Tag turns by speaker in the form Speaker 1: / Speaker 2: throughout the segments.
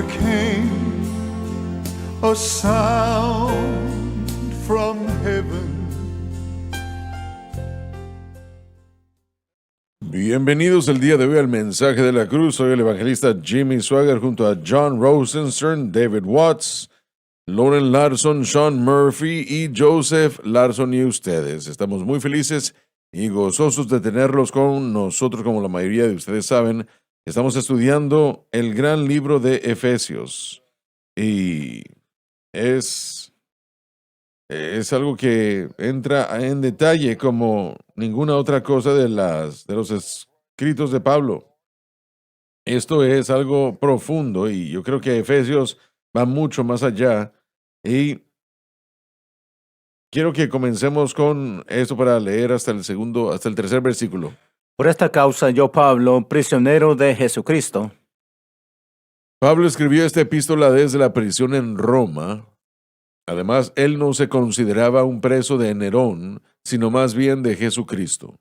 Speaker 1: there came a sound from heaven.
Speaker 2: Bienvenidos el día de hoy al mensaje de la cruz. Soy el evangelista Jimmy Swaggart junto a John Rosenstern, David Watts, Lauren Larson, Sean Murphy y Joseph Larson y ustedes. Estamos muy felices y gozosos de tenerlos con nosotros. Como la mayoría de ustedes saben, estamos estudiando el gran libro de Efesios y es algo que entra en detalle como ninguna otra cosa de los escritos de Pablo. Esto es algo profundo y yo creo que Efesios va mucho más allá. Y quiero que comencemos con esto para leer hasta el tercer versículo.
Speaker 3: Por esta causa yo, Pablo, prisionero de Jesucristo.
Speaker 2: Pablo escribió esta epístola desde la prisión en Roma. Además, él no se consideraba un preso de Nerón, sino más bien de Jesucristo.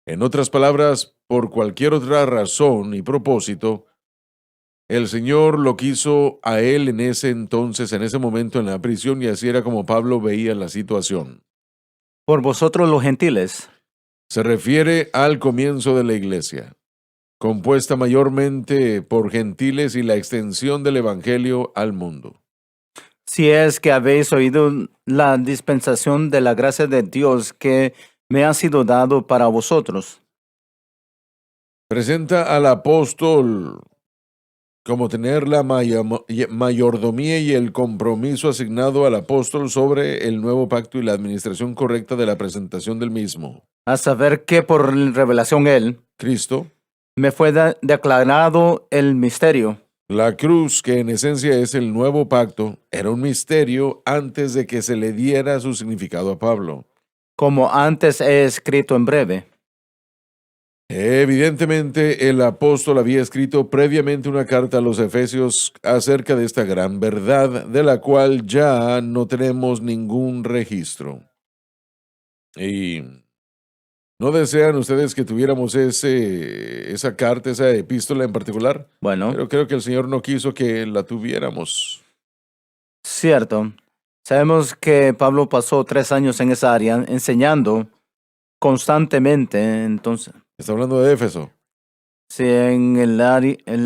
Speaker 2: En otras palabras, por cualquier otra razón y propósito, el Señor lo quiso a él en ese entonces, en ese momento en la prisión, y así era como Pablo veía la situación.
Speaker 3: Por vosotros los gentiles.
Speaker 2: Se refiere al comienzo de la iglesia, compuesta mayormente por gentiles y la extensión del evangelio al mundo.
Speaker 3: Si es que habéis oído la dispensación de la gracia de Dios que me ha sido dado para vosotros.
Speaker 2: Presenta al apóstol como tener la mayordomía y el compromiso asignado al apóstol sobre el nuevo pacto y la administración correcta de la presentación del mismo.
Speaker 3: A saber que por revelación él,
Speaker 2: Cristo,
Speaker 3: me fue declarado el misterio.
Speaker 2: la cruz, que en esencia es el nuevo pacto, era un misterio antes de que se le diera su significado a Pablo.
Speaker 3: Como antes he escrito en breve.
Speaker 2: Evidentemente, el apóstol había escrito previamente una carta a los Efesios acerca de esta gran verdad, de la cual ya no tenemos ningún registro. Y ¿no desean ustedes que tuviéramos esa carta, esa epístola en particular?
Speaker 3: Bueno,
Speaker 2: Pero creo que el Señor no quiso que la tuviéramos.
Speaker 3: cierto. Sabemos que Pablo pasó 3 años en esa área enseñando constantemente. Entonces,
Speaker 2: Está hablando de Éfeso.
Speaker 3: sí, en el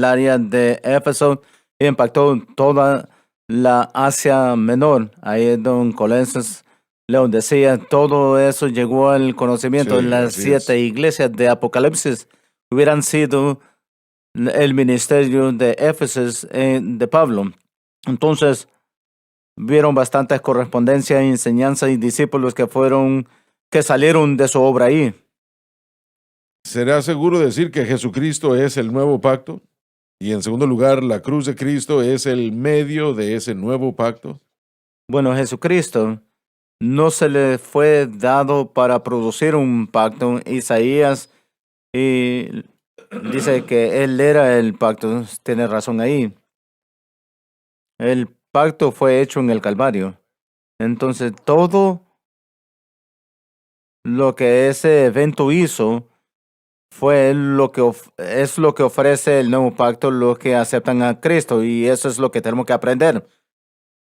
Speaker 3: área de Éfeso impactó toda la Asia Menor. Ahí Don Colenses León decía, todo eso llegó al conocimiento de
Speaker 2: Sí,
Speaker 3: las
Speaker 2: así
Speaker 3: 7
Speaker 2: es.
Speaker 3: iglesias de Apocalipsis. Hubieran sido el ministerio de Éfeso de Pablo. Entonces, vieron bastantes correspondencia, enseñanza y discípulos que salieron de su obra ahí.
Speaker 2: ¿Será seguro decir que Jesucristo es el nuevo pacto? Y en segundo lugar, la cruz de Cristo es el medio de ese nuevo pacto.
Speaker 3: Bueno, Jesucristo no se le fue dado para producir un pacto. Isaías y dice que él era el pacto. Tiene razón ahí. El pacto fue hecho en el Calvario. Entonces, todo lo que ese evento hizo fue es lo que ofrece el nuevo pacto, lo que aceptan a Cristo, y eso es lo que tenemos que aprender.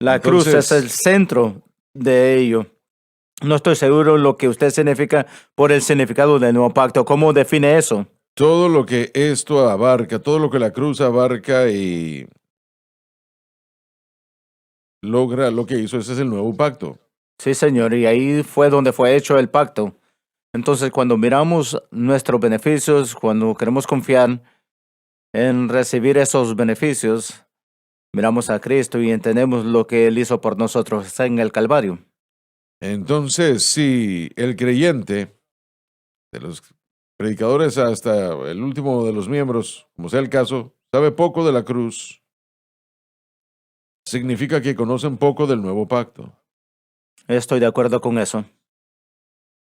Speaker 3: La cruz es el
Speaker 2: Entonces,
Speaker 3: centro de ello. No estoy seguro lo que usted significa por el significado del nuevo pacto. ¿Cómo define eso?
Speaker 2: todo lo que esto abarca, todo lo que la cruz abarca y logra lo que hizo, ese es el nuevo pacto.
Speaker 3: Sí, señor, y ahí fue donde fue hecho el pacto. Entonces, cuando miramos nuestros beneficios, cuando queremos confiar en recibir esos beneficios, miramos a Cristo y entendemos lo que Él hizo por nosotros en el Calvario.
Speaker 2: Entonces, si el creyente, de los predicadores hasta el último de los miembros, como sea el caso, sabe poco de la cruz, significa que conocen poco del nuevo pacto.
Speaker 3: Estoy de acuerdo con eso.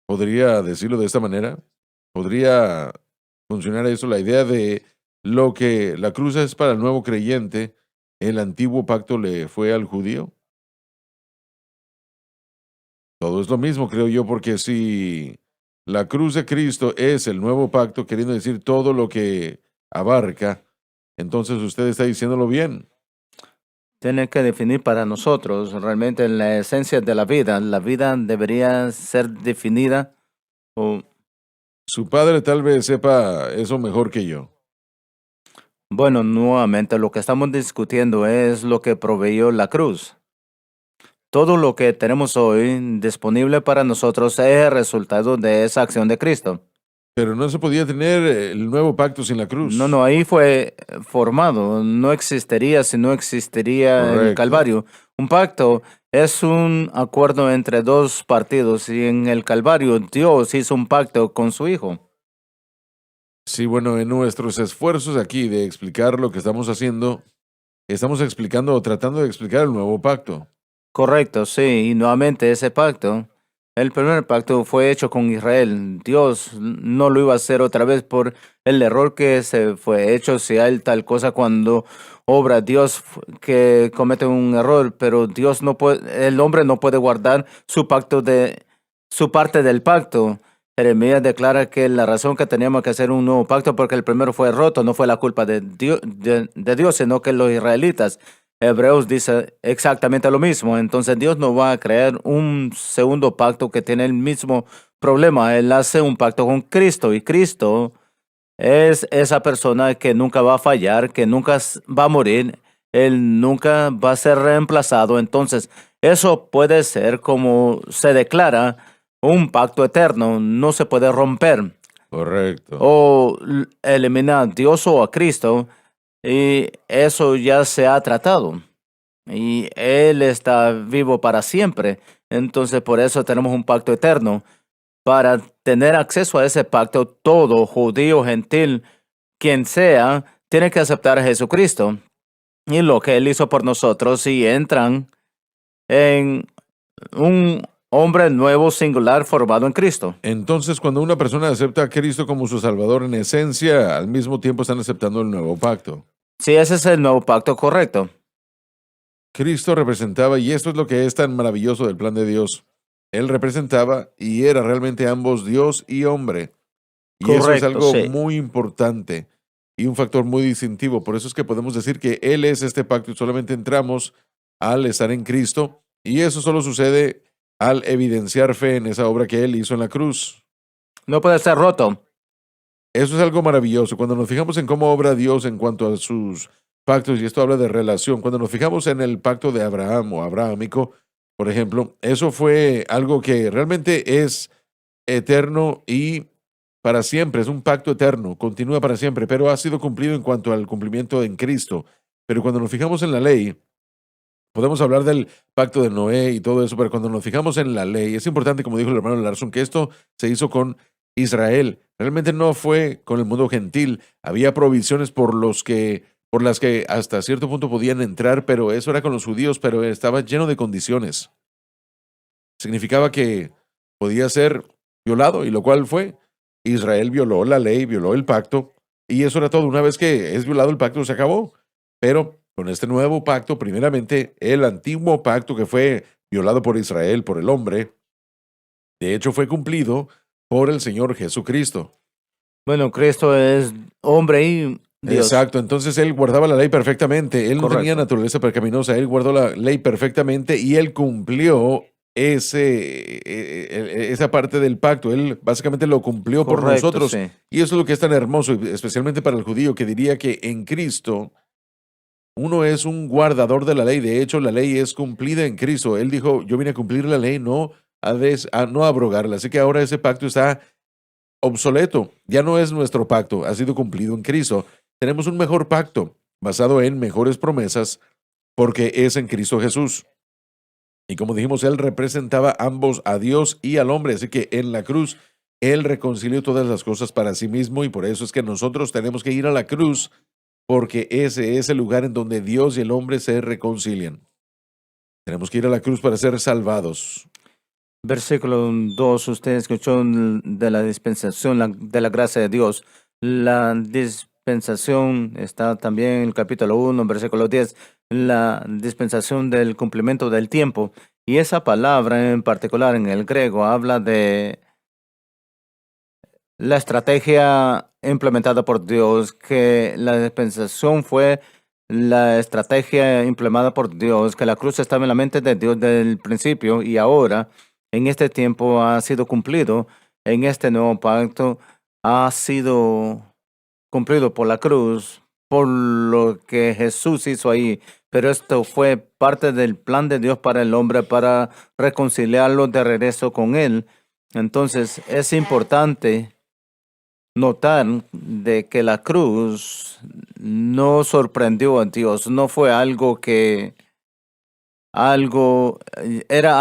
Speaker 2: ¿Podría decirlo de esta manera? ¿Podría funcionar eso? La idea de lo que la cruz es para el nuevo creyente, el antiguo pacto le fue al judío. Todo es lo mismo, creo yo, porque si la cruz de Cristo es el nuevo pacto, queriendo decir todo lo que abarca, entonces usted está diciéndolo bien.
Speaker 3: tiene que definir para nosotros realmente la esencia de la vida. La vida debería ser definida o,
Speaker 2: Su padre tal vez sepa eso mejor que yo.
Speaker 3: bueno, nuevamente lo que estamos discutiendo es lo que proveyó la cruz. Todo lo que tenemos hoy disponible para nosotros es el resultado de esa acción de Cristo.
Speaker 2: Pero no se podía tener el nuevo pacto sin la
Speaker 3: No,
Speaker 2: cruz.
Speaker 3: no, ahí fue formado. No existiría si no existiría el
Speaker 2: Correcto.
Speaker 3: Calvario. Un pacto es un acuerdo entre dos partidos y en el Calvario Dios hizo un pacto con su Hijo.
Speaker 2: Sí, bueno, en nuestros esfuerzos aquí de explicar lo que estamos haciendo, estamos explicando o tratando de explicar el nuevo pacto.
Speaker 3: Correcto, sí. Y nuevamente ese pacto, el primer pacto fue hecho con Israel. Dios no lo iba a hacer otra vez por el error que se fue hecho. Si hay tal cosa cuando obra Dios que comete un error, pero Dios no puede, el hombre no puede guardar su pacto de su parte del pacto. Jeremías declara que la razón que teníamos que hacer un nuevo pacto porque el primero fue roto, no fue la culpa de Dios, de Dios, sino que los israelitas. Hebreos dice exactamente lo mismo. Entonces Dios no va a crear un segundo pacto que tiene el mismo problema. Él hace un pacto con Cristo y Cristo es esa persona que nunca va a fallar, que nunca va a morir. Él nunca va a ser reemplazado. Entonces eso puede ser como se declara un pacto eterno. No se puede romper
Speaker 2: Correcto.
Speaker 3: o eliminar a Dios o a Cristo. Y eso ya se ha tratado. Y Él está vivo para siempre. Entonces, por eso tenemos un pacto eterno. Para tener acceso a ese pacto, todo judío, gentil, quien sea, tiene que aceptar a Jesucristo y lo que Él hizo por nosotros y entran en un hombre nuevo, singular, formado en Cristo.
Speaker 2: Entonces, cuando una persona acepta a Cristo como su Salvador en esencia, al mismo tiempo están aceptando el nuevo pacto.
Speaker 3: Sí, ese es el nuevo pacto correcto.
Speaker 2: Cristo representaba, y esto es lo que es tan maravilloso del plan de Dios, Él representaba y era realmente ambos Dios y hombre. Y eso es
Speaker 3: Correcto,
Speaker 2: algo
Speaker 3: sí.
Speaker 2: muy importante y un factor muy distintivo. Por eso es que podemos decir que Él es este pacto y solamente entramos al estar en Cristo. Y eso solo sucede al evidenciar fe en esa obra que Él hizo en la cruz.
Speaker 3: No puede ser roto.
Speaker 2: Eso es algo maravilloso. Cuando nos fijamos en cómo obra Dios en cuanto a sus pactos, y esto habla de relación, cuando nos fijamos en el pacto de Abraham o abrahámico, por ejemplo, eso fue algo que realmente es eterno y para siempre, es un pacto eterno, continúa para siempre, pero ha sido cumplido en cuanto al cumplimiento en Cristo. Pero cuando nos fijamos en la ley, podemos hablar del pacto de Noé y todo eso, pero cuando nos fijamos en la ley, es importante, como dijo el hermano Larson, que esto se hizo con Israel. Realmente no fue con el mundo gentil. Había provisiones por las que hasta cierto punto podían entrar, pero eso era con los judíos, pero estaba lleno de condiciones. Significaba que podía ser violado, y lo cual fue. Israel violó la ley, violó el pacto, y eso era todo. Una vez que es violado el pacto, se acabó. Pero con este nuevo pacto, primeramente, el antiguo pacto que fue violado por Israel, por el hombre, de hecho fue cumplido por el Señor Jesucristo.
Speaker 3: Bueno, Cristo es hombre y Dios.
Speaker 2: Exacto, entonces él guardaba la ley perfectamente, él no tenía
Speaker 3: Correcto.
Speaker 2: naturaleza pecaminosa, él guardó la ley perfectamente y él cumplió esa parte del pacto, él básicamente lo cumplió por
Speaker 3: Correcto,
Speaker 2: nosotros
Speaker 3: sí.
Speaker 2: y eso es lo que es tan hermoso, y especialmente para el judío que diría que en Cristo uno es un guardador de la ley, de hecho la ley es cumplida en Cristo, él dijo, yo vine a cumplir la ley, no no a abrogarla, así que ahora ese pacto está obsoleto, ya no es nuestro pacto, ha sido cumplido en Cristo. Tenemos un mejor pacto basado en mejores promesas porque es en Cristo Jesús. Y como dijimos, Él representaba ambos a Dios y al hombre, así que en la cruz Él reconcilió todas las cosas para sí mismo y por eso es que nosotros tenemos que ir a la cruz porque ese es el lugar en donde Dios y el hombre se reconcilian. Tenemos que ir a la cruz para ser salvados.
Speaker 3: Versículo 2, usted escuchó de la dispensación de la gracia de Dios. La dispensación está también en el capítulo 1, versículo 10, la dispensación del cumplimiento del tiempo. Y esa palabra en particular en el griego habla de la estrategia implementada por Dios, que la dispensación fue la estrategia implementada por Dios, que la cruz estaba en la mente de Dios desde el principio y ahora, en este tiempo, ha sido cumplido. En este nuevo pacto ha sido cumplido por la cruz, por lo que Jesús hizo ahí. Pero esto fue parte del plan de Dios para el hombre, para reconciliarlo de regreso con Él. Entonces, es importante notar de que la cruz no sorprendió a Dios, no fue era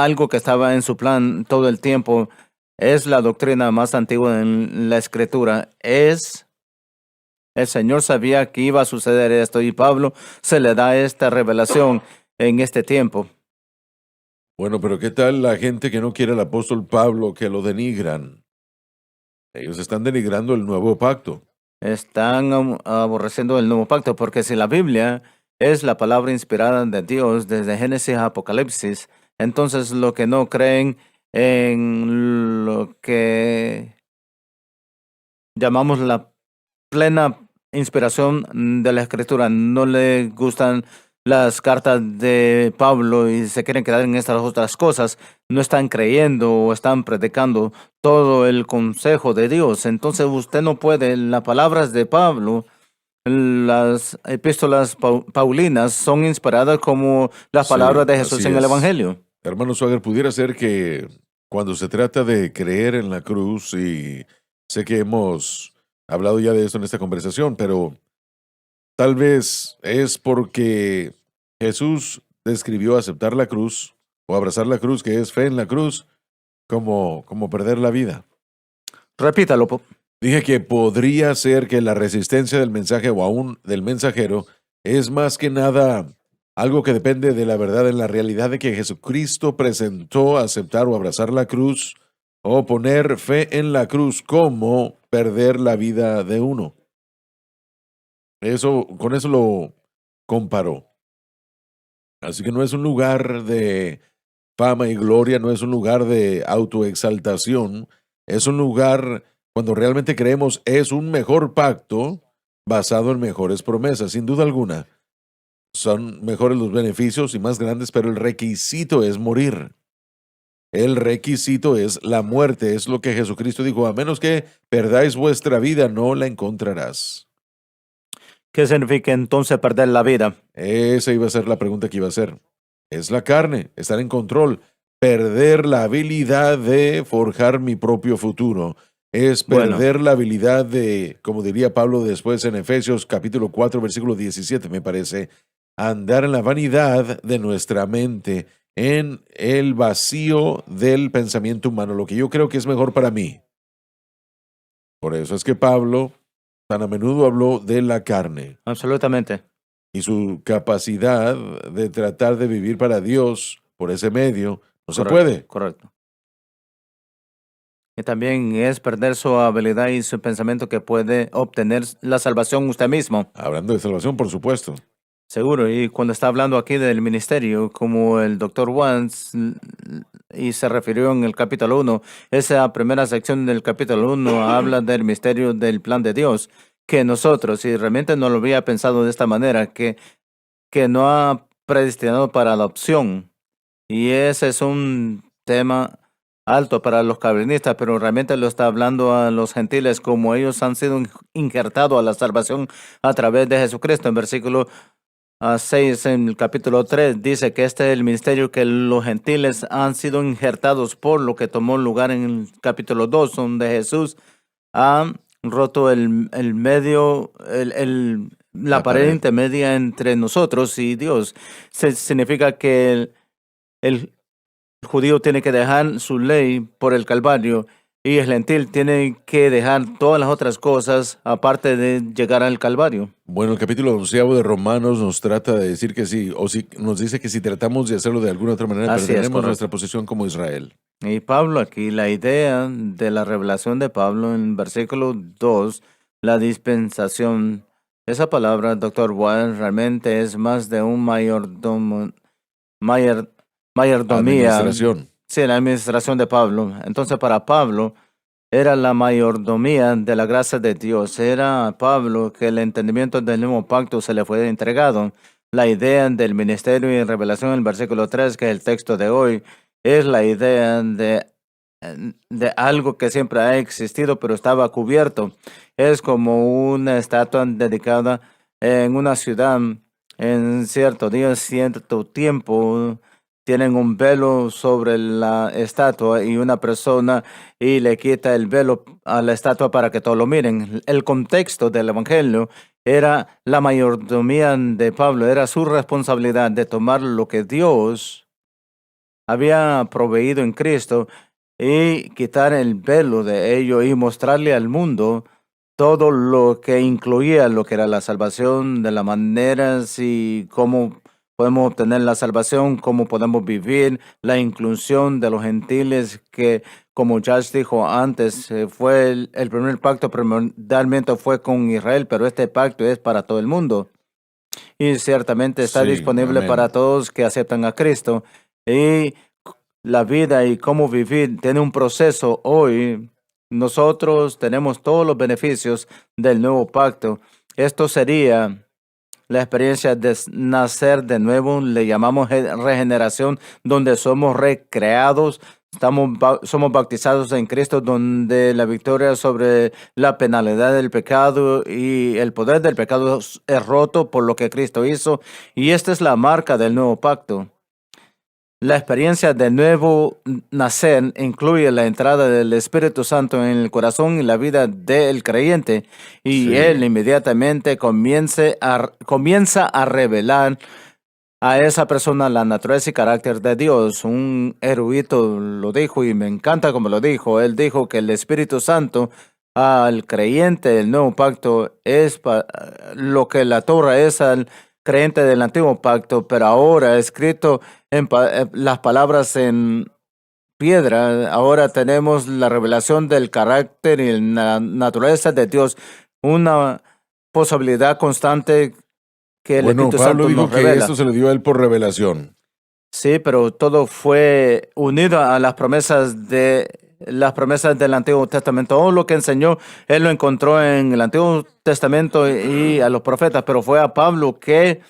Speaker 3: algo que estaba en su plan todo el tiempo. Es la doctrina más antigua en la Escritura. El Señor sabía que iba a suceder esto y Pablo se le da esta revelación en este tiempo.
Speaker 2: Bueno, pero ¿qué tal la gente que no quiere al apóstol Pablo, que lo denigran? Ellos están denigrando el nuevo pacto.
Speaker 3: Están aborreciendo el nuevo pacto porque si la Biblia es la palabra inspirada de Dios desde Génesis a Apocalipsis, entonces lo que no creen en lo que llamamos la plena inspiración de la Escritura, no le gustan las cartas de Pablo y se quieren quedar en estas otras cosas, no están creyendo o están predicando todo el consejo de Dios. Entonces usted no puede, las palabras de Pablo, las epístolas paulinas son inspiradas como las
Speaker 2: Sí,
Speaker 3: palabras de Jesús
Speaker 2: así
Speaker 3: en el
Speaker 2: es.
Speaker 3: Evangelio.
Speaker 2: Hermano Swagger, pudiera ser que cuando se trata de creer en la cruz, y sé que hemos hablado ya de esto en esta conversación, pero tal vez es porque Jesús describió aceptar la cruz o abrazar la cruz, que es fe en la cruz, como perder la vida.
Speaker 3: Repítalo.
Speaker 2: Dije que podría ser que la resistencia del mensaje o aún del mensajero es más que nada algo que depende de la verdad en la realidad de que Jesucristo presentó aceptar o abrazar la cruz o poner fe en la cruz como perder la vida de uno. Con eso lo comparó. Así que no es un lugar de fama y gloria, no es un lugar de autoexaltación, es un lugar cuando realmente creemos es un mejor pacto basado en mejores promesas, sin duda alguna. Son mejores los beneficios y más grandes, pero el requisito es morir. El requisito es la muerte, es lo que Jesucristo dijo, a menos que perdáis vuestra vida, no la encontrarás.
Speaker 3: ¿Qué significa entonces perder la vida?
Speaker 2: Esa iba a ser la pregunta que iba a hacer. Es la carne, estar en control, perder la habilidad de forjar mi propio futuro. Es
Speaker 3: Bueno,
Speaker 2: perder la habilidad de, como diría Pablo después en Efesios capítulo 4, versículo 17, me parece, andar en la vanidad de nuestra mente, en el vacío del pensamiento humano, lo que yo creo que es mejor para mí. Por eso es que Pablo tan a menudo habló de la carne
Speaker 3: absolutamente.
Speaker 2: y su capacidad de tratar de vivir para Dios por ese medio. No se puede.
Speaker 3: Correcto. Y también es perder su habilidad y su pensamiento que puede obtener la salvación usted mismo.
Speaker 2: Hablando de salvación, por supuesto.
Speaker 3: Seguro. Y cuando está hablando aquí del ministerio, como el doctor Wans, y se refirió en el capítulo 1, esa primera sección del capítulo 1 habla del misterio del plan de Dios, que nosotros, y realmente no lo había pensado de esta manera, que no ha predestinado para adopción. Y ese es un tema alto para los calvinistas, pero realmente lo está hablando a los gentiles como ellos han sido injertados a la salvación a través de Jesucristo. En versículo 6, en el capítulo 3, dice que este es el ministerio que los gentiles han sido injertados por lo que tomó lugar en el capítulo 2, donde Jesús ha roto el medio, la pared intermedia entre nosotros y Dios. Significa que el judío tiene que dejar su ley por el Calvario y el gentil tiene que dejar todas las otras cosas aparte de llegar al Calvario.
Speaker 2: Bueno, el capítulo 11 de Romanos nos trata de decir que sí, o si nos dice que si tratamos de hacerlo de alguna otra manera,
Speaker 3: Así es,
Speaker 2: perderemos
Speaker 3: correcto.
Speaker 2: nuestra posición como Israel.
Speaker 3: Y Pablo aquí, la idea de la revelación de Pablo en versículo 2, la dispensación, esa palabra, doctor Wall, realmente es más de un mayordomía.
Speaker 2: Administración.
Speaker 3: Sí, la administración de Pablo. Entonces, para Pablo, era la mayordomía de la gracia de Dios. Era Pablo que el entendimiento del nuevo pacto se le fue entregado. La idea del ministerio y revelación en el versículo 3, que es el texto de hoy, es la idea de algo que siempre ha existido, pero estaba cubierto. Es como una estatua dedicada en una ciudad en cierto día, cierto tiempo. Tienen un velo sobre la estatua y una persona y le quita el velo a la estatua para que todos lo miren. El contexto del evangelio era la mayordomía de Pablo, era su responsabilidad de tomar lo que Dios había proveído en Cristo y quitar el velo de ello y mostrarle al mundo todo lo que incluía lo que era la salvación, de las maneras y cómo podemos obtener la salvación, cómo podemos vivir, la inclusión de los gentiles, que como Josh dijo antes, fue el primer pacto, primordialmente fue con Israel, pero este pacto es para todo el mundo. Y ciertamente está
Speaker 2: Sí,
Speaker 3: disponible para
Speaker 2: amén.
Speaker 3: todos que aceptan a Cristo. Y la vida y cómo vivir tiene un proceso hoy. Nosotros tenemos todos los beneficios del nuevo pacto. Esto sería la experiencia de nacer de nuevo, le llamamos regeneración, donde somos recreados, somos bautizados en Cristo, donde la victoria sobre la penalidad del pecado y el poder del pecado es roto por lo que Cristo hizo. Y esta es la marca del nuevo pacto. La experiencia de nuevo nacer incluye la entrada del Espíritu Santo en el corazón y la vida del creyente, y él
Speaker 2: Sí.
Speaker 3: inmediatamente comienza a revelar a esa persona la naturaleza y carácter de Dios. Un erudito lo dijo y me encanta como lo dijo. Él dijo que el Espíritu Santo al creyente del nuevo pacto es lo que la Torah es al creyente del antiguo pacto, pero ahora escrito en las palabras en piedra. Ahora tenemos la revelación del carácter y la naturaleza de Dios, una posibilidad constante que el
Speaker 2: Bueno,
Speaker 3: Espíritu
Speaker 2: Pablo
Speaker 3: Santo
Speaker 2: dijo
Speaker 3: nos
Speaker 2: que esto
Speaker 3: revela.
Speaker 2: se le dio a él por revelación.
Speaker 3: Sí, pero todo fue unido a las promesas del Antiguo Testamento. Todo lo que enseñó, él lo encontró en el Antiguo Testamento y a los profetas, pero fue a Pablo que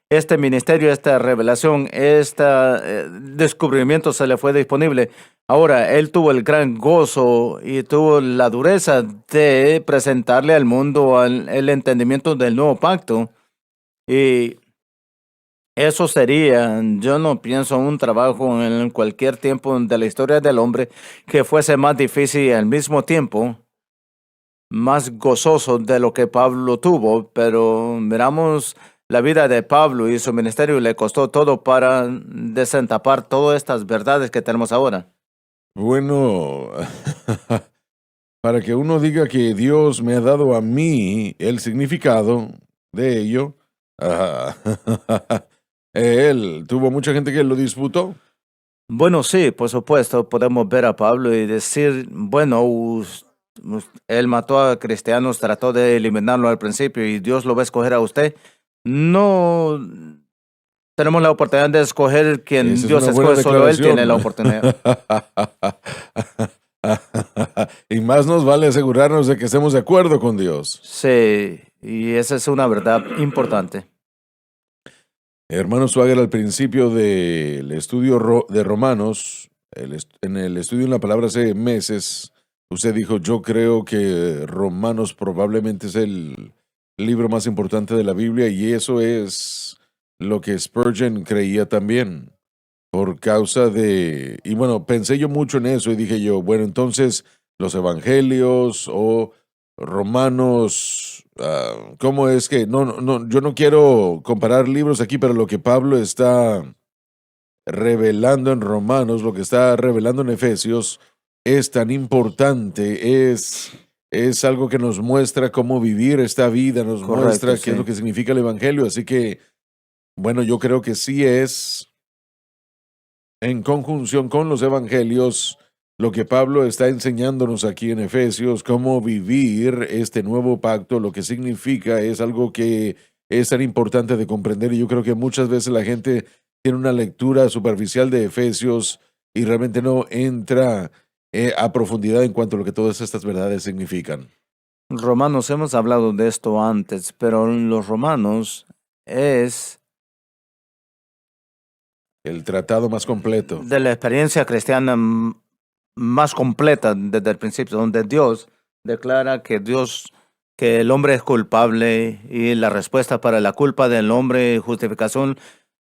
Speaker 3: este ministerio, esta revelación, este descubrimiento se le fue disponible. Ahora, él tuvo el gran gozo y tuvo la dureza de presentarle al mundo el entendimiento del nuevo pacto. Y eso sería, yo no pienso un trabajo en cualquier tiempo de la historia del hombre que fuese más difícil y al mismo tiempo más gozoso de lo que Pablo tuvo, pero miramos la vida de Pablo y su ministerio le costó todo para desentapar todas estas verdades que tenemos ahora.
Speaker 2: Bueno, para que uno diga que Dios me ha dado a mí el significado de ello, ah, él tuvo mucha gente que lo disputó.
Speaker 3: Bueno, sí, por supuesto, podemos ver a Pablo y decir, bueno, él mató a cristianos, trató de eliminarlo al principio y Dios lo va a escoger a usted. No tenemos la oportunidad de escoger quien
Speaker 2: Esa es
Speaker 3: Dios
Speaker 2: una buena
Speaker 3: escoge, solo Él tiene
Speaker 2: declaración.
Speaker 3: la oportunidad.
Speaker 2: Y más nos vale asegurarnos de que estemos de acuerdo con Dios.
Speaker 3: Sí, y esa es una verdad importante.
Speaker 2: Hermano Swagger, al principio del estudio de Romanos, en el estudio en la palabra hace meses, usted dijo, yo creo que Romanos probablemente es el libro más importante de la Biblia, y eso es lo que Spurgeon creía también, por causa de, y bueno, pensé yo mucho en eso y dije yo, bueno, entonces los evangelios o Romanos, ¿cómo es que? No, yo no quiero comparar libros aquí, pero lo que Pablo está revelando en Romanos, lo que está revelando en Efesios, es tan importante, es algo que nos muestra cómo vivir esta vida, nos
Speaker 3: Correcto,
Speaker 2: muestra qué es
Speaker 3: sí.
Speaker 2: lo que significa el Evangelio, así que, bueno, yo creo que sí es en conjunción con los evangelios, lo que Pablo está enseñándonos aquí en Efesios, cómo vivir este nuevo pacto, lo que significa, es algo que es tan importante de comprender, y yo creo que muchas veces la gente tiene una lectura superficial de Efesios y realmente no entra a profundidad en cuanto a lo que todas estas verdades significan.
Speaker 3: Romanos, hemos hablado de esto antes, pero los Romanos es
Speaker 2: El tratado más completo.
Speaker 3: de la experiencia cristiana más completa desde el principio, donde Dios declara que el hombre es culpable y la respuesta para la culpa del hombre, justificación,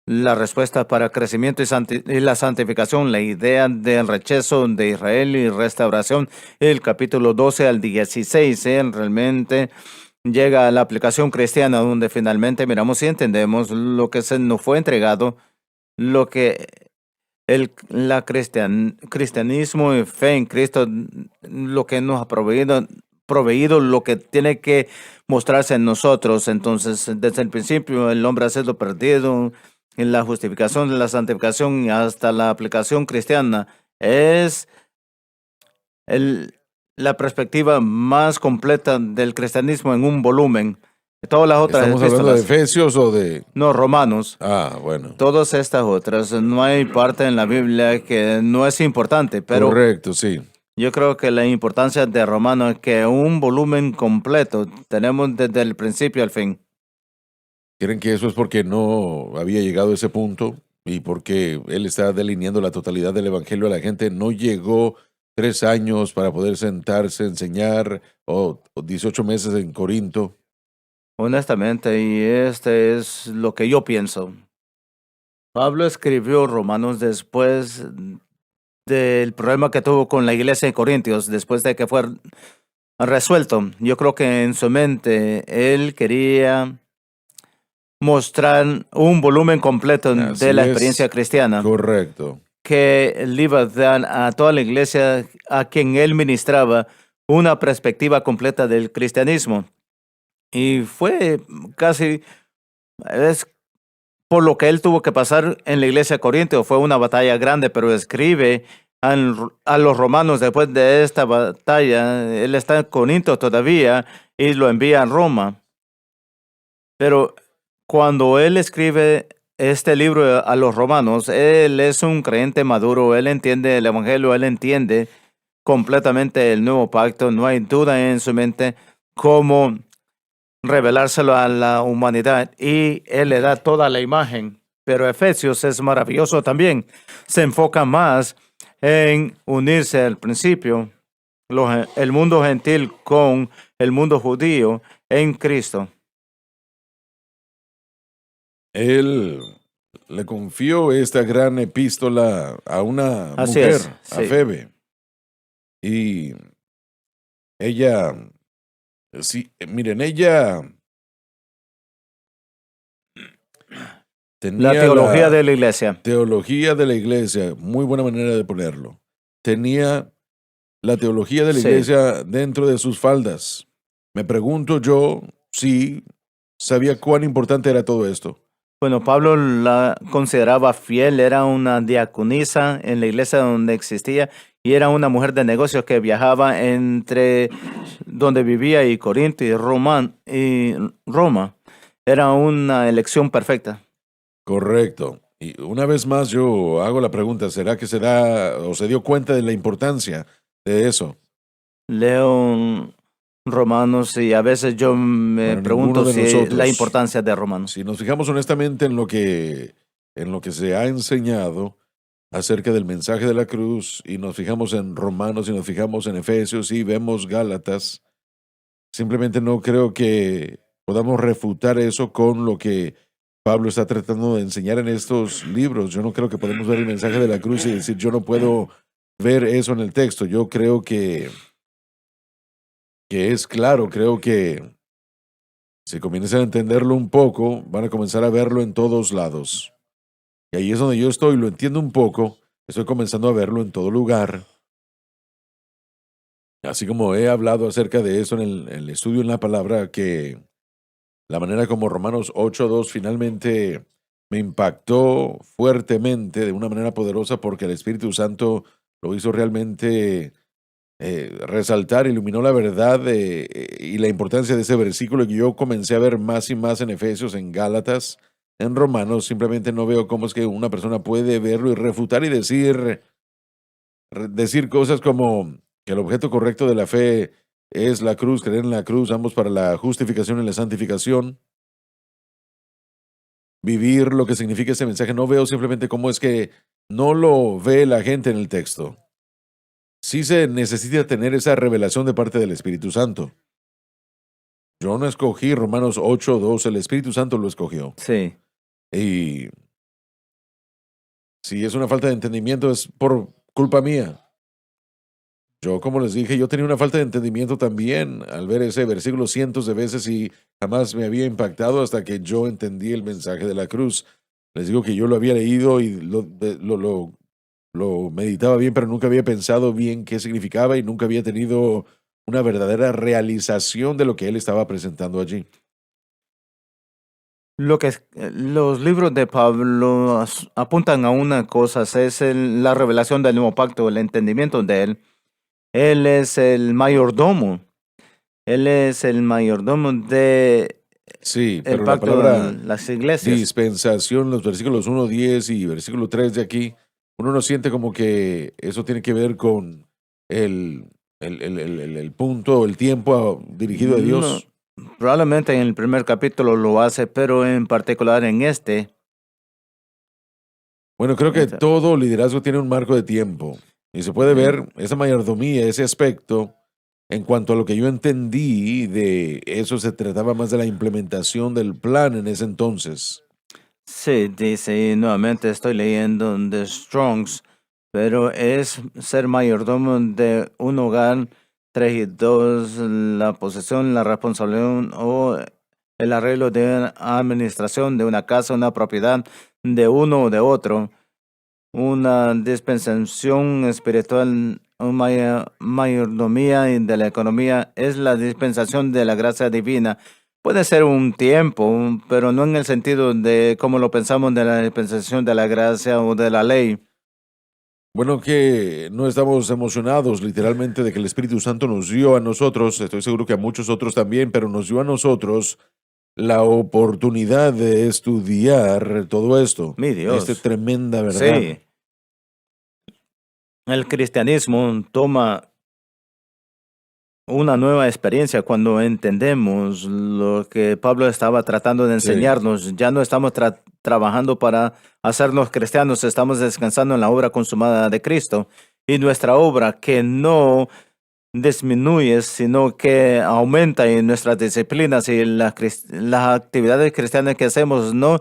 Speaker 3: la respuesta para crecimiento y la santificación, la idea del rechazo de Israel y restauración, el capítulo 12 al 16, realmente llega a la aplicación cristiana, donde finalmente miramos y entendemos lo que se nos fue entregado, lo que cristianismo y fe en Cristo, lo que nos ha proveído lo que tiene que mostrarse en nosotros. Entonces, desde el principio, el hombre ha sido perdido en la justificación, de la santificación y hasta la aplicación cristiana. Es la perspectiva más completa del cristianismo en un volumen. Todas las otras
Speaker 2: ¿Estamos hablando de
Speaker 3: epístolas,
Speaker 2: Efesios o de...?
Speaker 3: no, Romanos,
Speaker 2: Ah, bueno.
Speaker 3: todas estas otras, no hay parte en la Biblia que no es importante, pero
Speaker 2: Correcto, sí.
Speaker 3: yo creo que la importancia de Romanos es que un volumen completo tenemos desde el principio al fin.
Speaker 2: ¿Creen que eso es porque no había llegado a ese punto y porque él está delineando la totalidad del evangelio a la gente? ¿No llegó 3 años para poder sentarse, enseñar, o 18 meses en Corinto?
Speaker 3: Honestamente, y este es lo que yo pienso. Pablo escribió Romanos después del problema que tuvo con la iglesia de Corintios, después de que fue resuelto. Yo creo que en su mente él quería mostrar un volumen completo
Speaker 2: Así
Speaker 3: de la
Speaker 2: es.
Speaker 3: experiencia cristiana,
Speaker 2: Correcto.
Speaker 3: que le iba a dar a toda la iglesia a quien él ministraba una perspectiva completa del cristianismo. Y fue casi, es por lo que él tuvo que pasar en la iglesia de Corinto. Fue una batalla grande, pero escribe a los romanos después de esta batalla. Él está en Corinto todavía y lo envía a Roma. Pero cuando él escribe este libro a los romanos, él es un creyente maduro, él entiende el evangelio, él entiende completamente el nuevo pacto. No hay duda en su mente cómo revelárselo a la humanidad, y él le da toda la imagen. Pero Efesios es maravilloso también. Se enfoca más en unirse al principio, el mundo gentil con el mundo judío en Cristo.
Speaker 2: Él le confió esta gran epístola a una
Speaker 3: Así
Speaker 2: mujer,
Speaker 3: es,
Speaker 2: a
Speaker 3: sí.
Speaker 2: Febe. Y ella, sí, miren, ella tenía
Speaker 3: La teología de la iglesia.
Speaker 2: teología de la iglesia, muy buena manera de ponerlo. Tenía la teología de la
Speaker 3: Sí.
Speaker 2: iglesia dentro de sus faldas. Me pregunto yo si sabía cuán importante era todo esto.
Speaker 3: Bueno, Pablo la consideraba fiel, era una diaconisa en la iglesia donde existía y era una mujer de negocios que viajaba entre donde vivía y Corinto y Roma. Era una elección perfecta.
Speaker 2: Correcto. Y una vez más yo hago la pregunta, ¿será que se da o se dio cuenta de la importancia de eso?
Speaker 3: Leo Romanos y a veces yo me
Speaker 2: Bueno,
Speaker 3: pregunto
Speaker 2: ninguno de
Speaker 3: si
Speaker 2: nosotros.
Speaker 3: la importancia de Romanos.
Speaker 2: Si nos fijamos honestamente en lo que se ha enseñado acerca del mensaje de la cruz, y nos fijamos en Romanos y nos fijamos en Efesios y vemos Gálatas, simplemente no creo que podamos refutar eso con lo que Pablo está tratando de enseñar en estos libros. Yo no creo que podemos ver el mensaje de la cruz y decir, yo no puedo ver eso en el texto. Yo creo que es claro, creo que si comienzan a entenderlo un poco, van a comenzar a verlo en todos lados. Y ahí es donde yo estoy, lo entiendo un poco, estoy comenzando a verlo en todo lugar. Así como he hablado acerca de eso en el estudio en la palabra, que la manera como Romanos 8:2 finalmente me impactó fuertemente, de una manera poderosa, porque el Espíritu Santo lo hizo realmente resaltar, iluminó la verdad y la importancia de ese versículo, que yo comencé a ver más y más en Efesios, en Gálatas, en Romanos. Simplemente no veo cómo es que una persona puede verlo y refutar y decir, decir cosas como que el objeto correcto de la fe es la cruz, creer en la cruz, ambos para la justificación y la santificación. Vivir lo que significa ese mensaje. No veo simplemente cómo es que no lo ve la gente en el texto. Sí se necesita tener esa revelación de parte del Espíritu Santo. Yo no escogí Romanos 8:2, el Espíritu Santo lo escogió.
Speaker 3: Sí.
Speaker 2: Y si es una falta de entendimiento es por culpa mía. Yo, como les dije, yo tenía una falta de entendimiento también al ver ese versículo cientos de veces y jamás me había impactado hasta que yo entendí el mensaje de la cruz. Les digo que yo lo había leído y lo meditaba bien, pero nunca había pensado bien qué significaba y nunca había tenido una verdadera realización de lo que él estaba presentando allí.
Speaker 3: Los libros de Pablo apuntan a una cosa, es la revelación del nuevo pacto, el entendimiento de él. Él es el mayordomo. Él es el mayordomo de
Speaker 2: Sí,
Speaker 3: el
Speaker 2: pero la
Speaker 3: pacto
Speaker 2: palabra
Speaker 3: de las iglesias.
Speaker 2: dispensación, los versículos 1:10 y versículo 3 de aquí, uno no siente como que eso tiene que ver con el, el punto, el tiempo dirigido a
Speaker 3: No,
Speaker 2: Dios.
Speaker 3: probablemente en el primer capítulo lo hace, pero en particular en
Speaker 2: Bueno, creo que
Speaker 3: este,
Speaker 2: todo liderazgo tiene un marco de tiempo y se puede
Speaker 3: eh,
Speaker 2: ver esa mayordomía, ese aspecto. En cuanto a lo que yo entendí de eso, se trataba más de la implementación del plan en ese entonces.
Speaker 3: sí, dice, y nuevamente estoy leyendo de Strongs, pero es ser mayordomo de un hogar, 3 y 2, la posesión, la responsabilidad o el arreglo de una administración de una casa, una propiedad de uno o de otro, una dispensación espiritual, una mayordomía y de la economía, es la dispensación de la gracia divina. Puede ser un tiempo, pero no en el sentido de como lo pensamos de la dispensación de la gracia o de la ley.
Speaker 2: Bueno, que no estamos emocionados literalmente de que el Espíritu Santo nos dio a nosotros, estoy seguro que a muchos otros también, pero nos dio a nosotros la oportunidad de estudiar todo esto,
Speaker 3: Mi
Speaker 2: esta
Speaker 3: Dios.
Speaker 2: tremenda verdad.
Speaker 3: Sí, el cristianismo toma una nueva experiencia cuando entendemos lo que Pablo estaba tratando de
Speaker 2: Sí.
Speaker 3: enseñarnos. Ya no estamos trabajando para hacernos cristianos, estamos descansando en la obra consumada de Cristo. Y nuestra obra que no disminuye, sino que aumenta en nuestras disciplinas y las actividades cristianas que hacemos no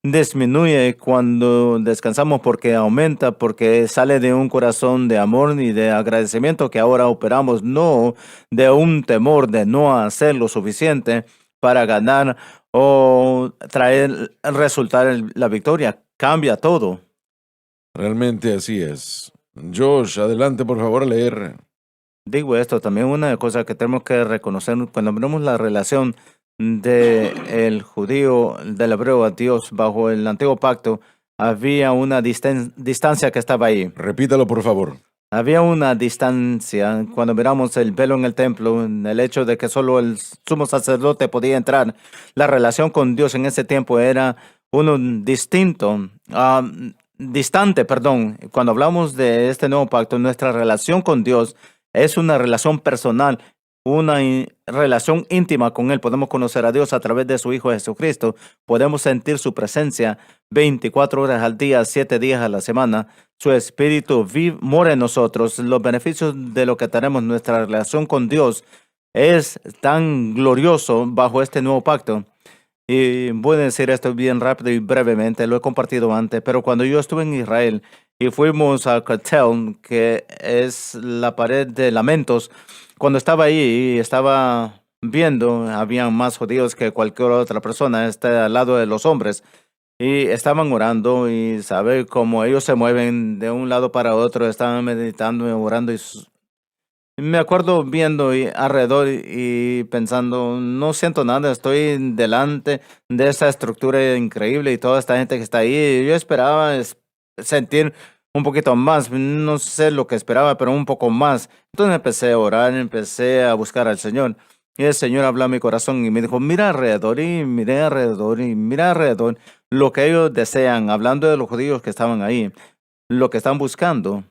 Speaker 3: disminuye cuando descansamos porque aumenta, porque sale de un corazón de amor y de agradecimiento que ahora operamos, no de un temor de no hacer lo suficiente para ganar o resultar la victoria. Cambia todo.
Speaker 2: Realmente así es. Josh, adelante por favor a leer.
Speaker 3: Digo esto, también una cosa que tenemos que reconocer cuando vemos la relación de el judío, del hebreo a Dios bajo el antiguo pacto, había una distancia que estaba ahí.
Speaker 2: Repítalo por favor.
Speaker 3: Había una distancia cuando miramos el velo en el templo, en el hecho de que solo el sumo sacerdote podía entrar. La relación con Dios en ese tiempo era uno distinto, distante, perdón. Cuando hablamos de este nuevo pacto, nuestra relación con Dios es una relación personal, una relación íntima con Él. Podemos conocer a Dios a través de su Hijo Jesucristo. Podemos sentir su presencia 24 horas al día, 7 días a la semana. Su espíritu mora en nosotros. Los beneficios de lo que tenemos, nuestra relación con Dios, es tan glorioso bajo este nuevo pacto. Y voy a decir esto bien rápido y brevemente, lo he compartido antes, pero cuando yo estuve en Israel y fuimos a Cartel, que es la pared de lamentos, cuando estaba ahí y estaba viendo, habían más judíos que cualquier otra persona, está al lado de los hombres. Y estaban orando y saber cómo ellos se mueven de un lado para otro, estaban meditando y orando. Me acuerdo viendo alrededor y pensando, no siento nada, estoy delante de esa estructura increíble y toda esta gente que está ahí. Yo esperaba sentir un poquito más, no sé lo que esperaba, pero un poco más. Entonces empecé a orar, empecé a buscar al Señor. Y el Señor habló a mi corazón y me dijo, mira alrededor y miré alrededor y mira alrededor lo que ellos desean, hablando de los judíos que estaban ahí, lo que están buscando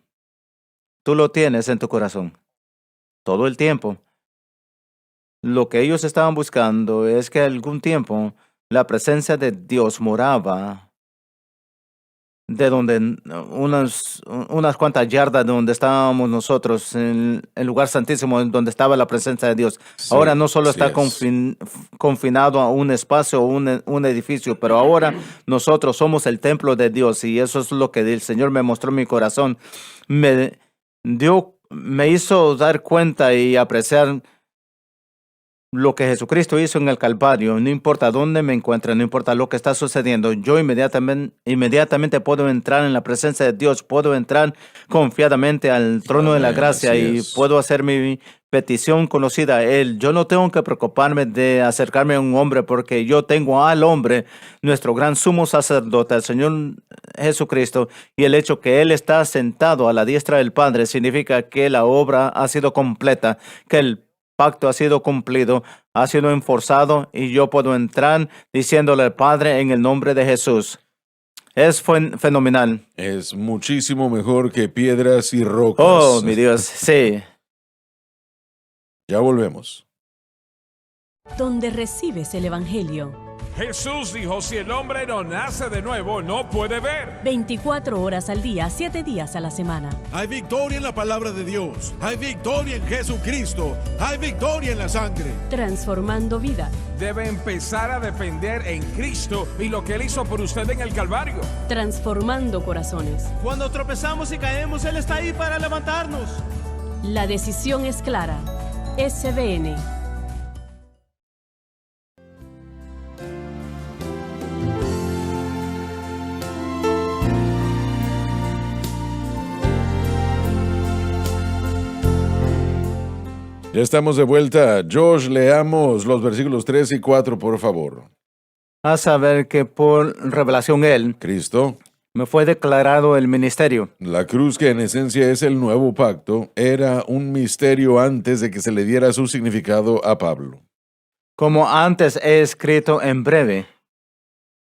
Speaker 3: tú lo tienes en tu corazón. Todo el tiempo. Lo que ellos estaban buscando es que algún tiempo la presencia de Dios moraba de donde unas cuantas yardas de donde estábamos nosotros, en el lugar santísimo, en donde estaba la presencia de Dios.
Speaker 2: Sí,
Speaker 3: Ahora no solo
Speaker 2: así
Speaker 3: está
Speaker 2: es.
Speaker 3: confinado a un espacio o un edificio, pero ahora nosotros somos el templo de Dios y eso es lo que el Señor me mostró en mi corazón. Me hizo dar cuenta y apreciar lo que Jesucristo hizo en el Calvario. No importa dónde me encuentre, no importa lo que está sucediendo, yo inmediatamente puedo entrar en la presencia de Dios, puedo entrar confiadamente al trono de la
Speaker 2: Amén,
Speaker 3: gracia
Speaker 2: así
Speaker 3: y
Speaker 2: es.
Speaker 3: puedo hacer mi petición conocida a Él. Yo no tengo que preocuparme de acercarme a un hombre porque yo tengo al hombre, nuestro gran sumo sacerdote, el Señor Jesucristo, y el hecho que Él está sentado a la diestra del Padre significa que la obra ha sido completa, que el pacto ha sido cumplido, ha sido enforzado y yo puedo entrar diciéndole al Padre en el nombre de Jesús. Es fenomenal.
Speaker 2: Es muchísimo mejor que piedras y
Speaker 3: Oh,
Speaker 2: rocas.
Speaker 3: mi Dios, sí.
Speaker 2: Ya volvemos.
Speaker 4: Donde recibes el Evangelio.
Speaker 5: Jesús dijo, si el hombre no nace de nuevo, no puede ver.
Speaker 4: 24 horas al día, 7 días a la semana.
Speaker 6: Hay victoria en la palabra de Dios. Hay victoria en Jesucristo. Hay victoria en la sangre.
Speaker 4: Transformando vida.
Speaker 5: Debe empezar a depender en Cristo y lo que Él hizo por usted en el Calvario.
Speaker 4: Transformando corazones.
Speaker 7: Cuando tropezamos y caemos, Él está ahí para levantarnos.
Speaker 4: La decisión es clara. SBN.
Speaker 2: Ya estamos de vuelta. Josh, leamos los versículos 3 y 4, por favor.
Speaker 3: A saber que por revelación Él
Speaker 2: Cristo,
Speaker 3: me fue declarado el ministerio.
Speaker 2: la cruz, que en esencia es el nuevo pacto, era un misterio antes de que se le diera su significado a Pablo.
Speaker 3: Como antes he escrito en breve.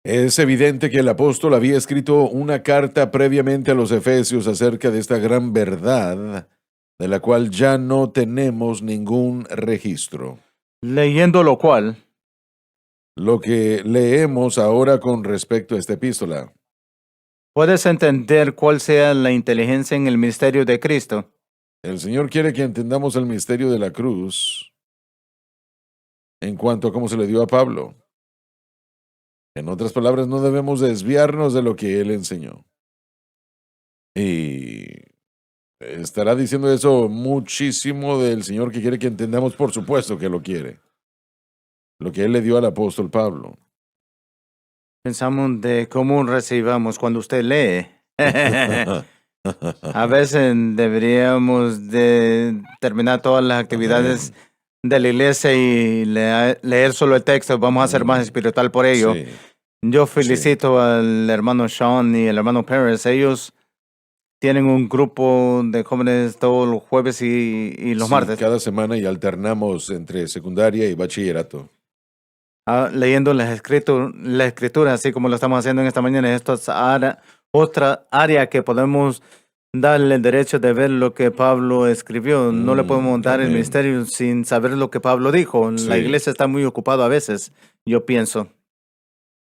Speaker 2: Es evidente que el apóstol había escrito una carta previamente a los Efesios acerca de esta gran verdad, de la cual ya no tenemos ningún registro.
Speaker 3: Leyendo lo cual,
Speaker 2: Lo que leemos ahora con respecto a esta epístola.
Speaker 3: puedes entender cuál sea la inteligencia en el misterio de Cristo.
Speaker 2: El Señor quiere que entendamos el misterio de la cruz en cuanto a cómo se le dio a Pablo. En otras palabras, no debemos desviarnos de lo que Él enseñó. Y estará diciendo eso muchísimo del Señor, que quiere que entendamos, por supuesto que lo quiere. Lo que Él le dio al apóstol Pablo.
Speaker 3: Pensamos de cómo recibamos cuando usted lee. A veces deberíamos de terminar todas las actividades de la iglesia y leer solo el texto. Vamos a ser más espiritual por ello.
Speaker 2: Sí,
Speaker 3: Yo felicito al hermano Sean y al hermano Pérez. Ellos tienen un grupo de jóvenes todos los jueves y los
Speaker 2: sí,
Speaker 3: martes,
Speaker 2: cada semana, y alternamos entre secundaria y bachillerato.
Speaker 3: leyendo la escritura, así como lo estamos haciendo en esta mañana. Esto es otra área que podemos darle el derecho de ver lo que Pablo escribió. No le podemos dar el
Speaker 2: amén.
Speaker 3: ministerio sin saber lo que Pablo dijo. La
Speaker 2: Sí.
Speaker 3: iglesia está muy ocupada a veces, yo pienso.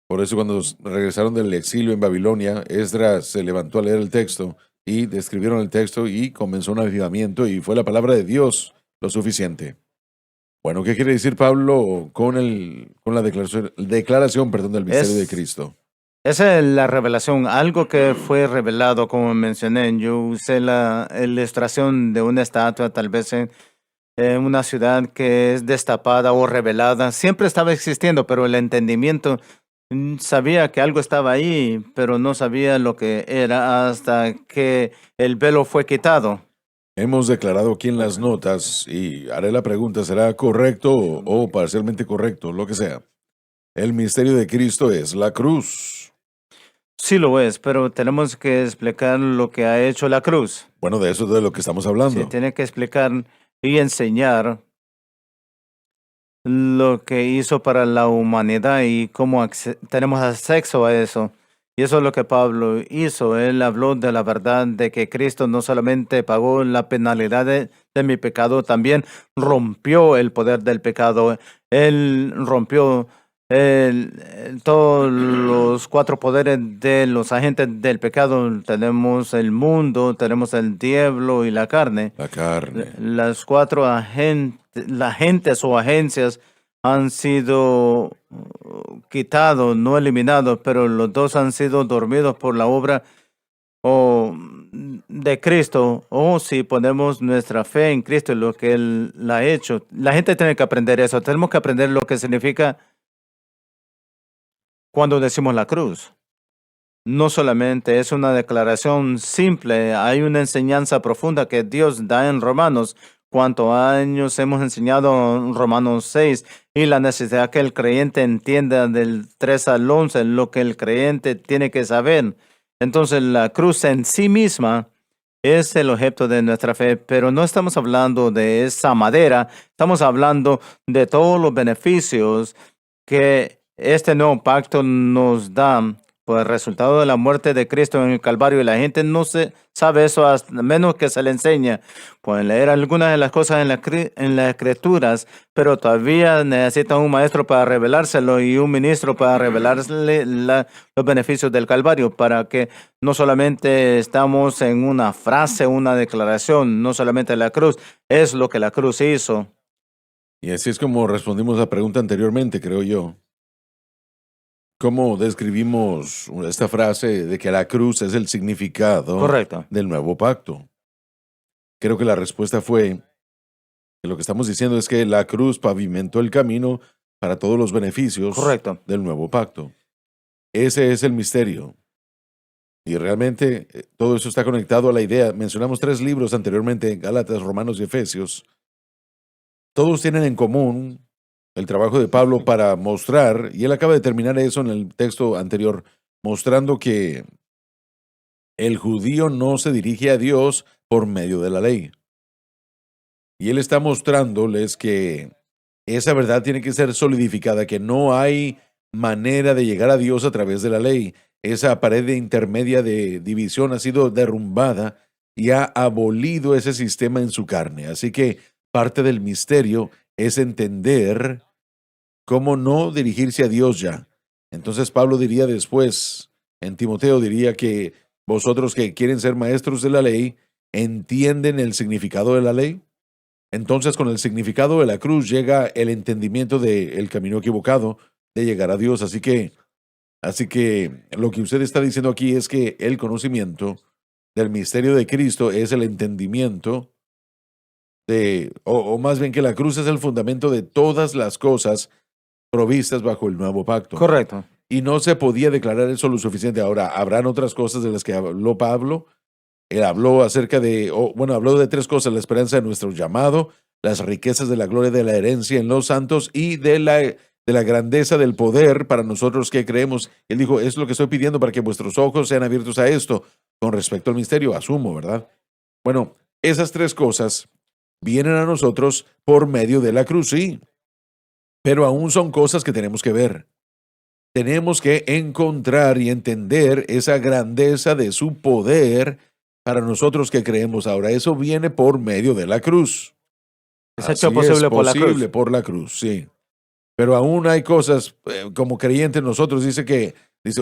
Speaker 2: Por eso, cuando regresaron del exilio en Babilonia, Esdras se levantó a leer el texto y describieron el texto y comenzó un avivamiento, y fue la palabra de Dios lo suficiente. Bueno, ¿qué quiere decir Pablo con la declaración del misterio de Cristo?
Speaker 3: Esa es la revelación, algo que fue revelado, como mencioné. Yo usé la ilustración de una estatua, tal vez en una ciudad que es destapada o revelada. Siempre estaba existiendo, pero el entendimiento sabía que algo estaba ahí, pero no sabía lo que era hasta que el velo fue quitado.
Speaker 2: Hemos declarado aquí en las notas, y haré la pregunta, ¿será correcto o parcialmente correcto? Lo que sea. El misterio de Cristo es la cruz.
Speaker 3: Sí lo es, pero tenemos que explicar lo que ha hecho la cruz.
Speaker 2: Bueno, de eso es de lo que estamos hablando.
Speaker 3: Se tiene que explicar y enseñar lo que hizo para la humanidad y cómo tenemos acceso a eso. Y eso es lo que Pablo hizo. Él habló de la verdad de que Cristo no solamente pagó la penalidad de mi pecado, también rompió el poder del pecado. Él rompió todos los 4 poderes de los agentes del pecado. Tenemos el mundo, tenemos el diablo y la carne.
Speaker 2: La carne.
Speaker 3: Las 4 agentes o agencias han sido quitados, no eliminados, pero los 2 han sido dormidos por la obra de Cristo, o si ponemos nuestra fe en Cristo y lo que Él ha hecho. La gente tiene que aprender eso. Tenemos que aprender lo que significa cuando decimos la cruz. No solamente es una declaración simple, hay una enseñanza profunda que Dios da en Romanos. ¿Cuántos años hemos enseñado en Romanos 6? Y la necesidad que el creyente entienda del 3 al 11, lo que el creyente tiene que saber. Entonces la cruz en sí misma es el objeto de nuestra fe, pero no estamos hablando de esa madera, estamos hablando de todos los beneficios que este nuevo pacto nos da por el resultado de la muerte de Cristo en el Calvario, y la gente no sabe eso hasta menos que se le enseña. Pueden leer algunas de las cosas en las Escrituras, pero todavía necesitan un maestro para revelárselo y un ministro para revelarle los beneficios del Calvario, para que no solamente estamos en una frase, una declaración, no solamente la cruz, es lo que la cruz hizo.
Speaker 2: Y así es como respondimos a la pregunta anteriormente, creo yo. ¿Cómo describimos esta frase de que la cruz es el significado
Speaker 3: Correcto.
Speaker 2: del nuevo pacto? Creo que la respuesta fue que lo que estamos diciendo es que la cruz pavimentó el camino para todos los beneficios
Speaker 3: Correcto.
Speaker 2: del nuevo pacto. Ese es el misterio. Y realmente todo eso está conectado a la idea. Mencionamos 3 libros anteriormente, Gálatas, Romanos y Efesios. Todos tienen en común el trabajo de Pablo para mostrar, y él acaba de terminar eso en el texto anterior, mostrando que el judío no se dirige a Dios por medio de la ley. Y él está mostrándoles que esa verdad tiene que ser solidificada, que no hay manera de llegar a Dios a través de la ley. Esa pared intermedia de división ha sido derrumbada y ha abolido ese sistema en su carne. Así que parte del misterio es entender cómo no dirigirse a Dios ya. Entonces Pablo diría después, en Timoteo diría que vosotros que quieren ser maestros de la ley, ¿entienden el significado de la ley? Entonces con el significado de la cruz llega el entendimiento del camino equivocado de llegar a Dios. Así que lo que usted está diciendo aquí es que el conocimiento del misterio de Cristo es el entendimiento o más bien que la cruz es el fundamento de todas las cosas provistas bajo el nuevo pacto.
Speaker 3: Correcto.
Speaker 2: Y no se podía declarar eso lo suficiente. Ahora, ¿habrán otras cosas de las que habló Pablo? Él habló habló de 3 cosas: la esperanza de nuestro llamado, las riquezas de la gloria de la herencia en los santos y de la grandeza del poder para nosotros que creemos. Él dijo, es lo que estoy pidiendo para que vuestros ojos sean abiertos a esto. Con respecto al misterio, asumo, ¿verdad? Bueno, esas 3 cosas vienen a nosotros por medio de la cruz, sí. Pero aún son cosas que tenemos que ver. Tenemos que encontrar y entender esa grandeza de su poder para nosotros que creemos. Ahora, eso viene por medio de la cruz.
Speaker 3: Es hecho posible por la cruz.
Speaker 2: Posible por la cruz, sí. Pero aún hay cosas, como creyentes nosotros, dice,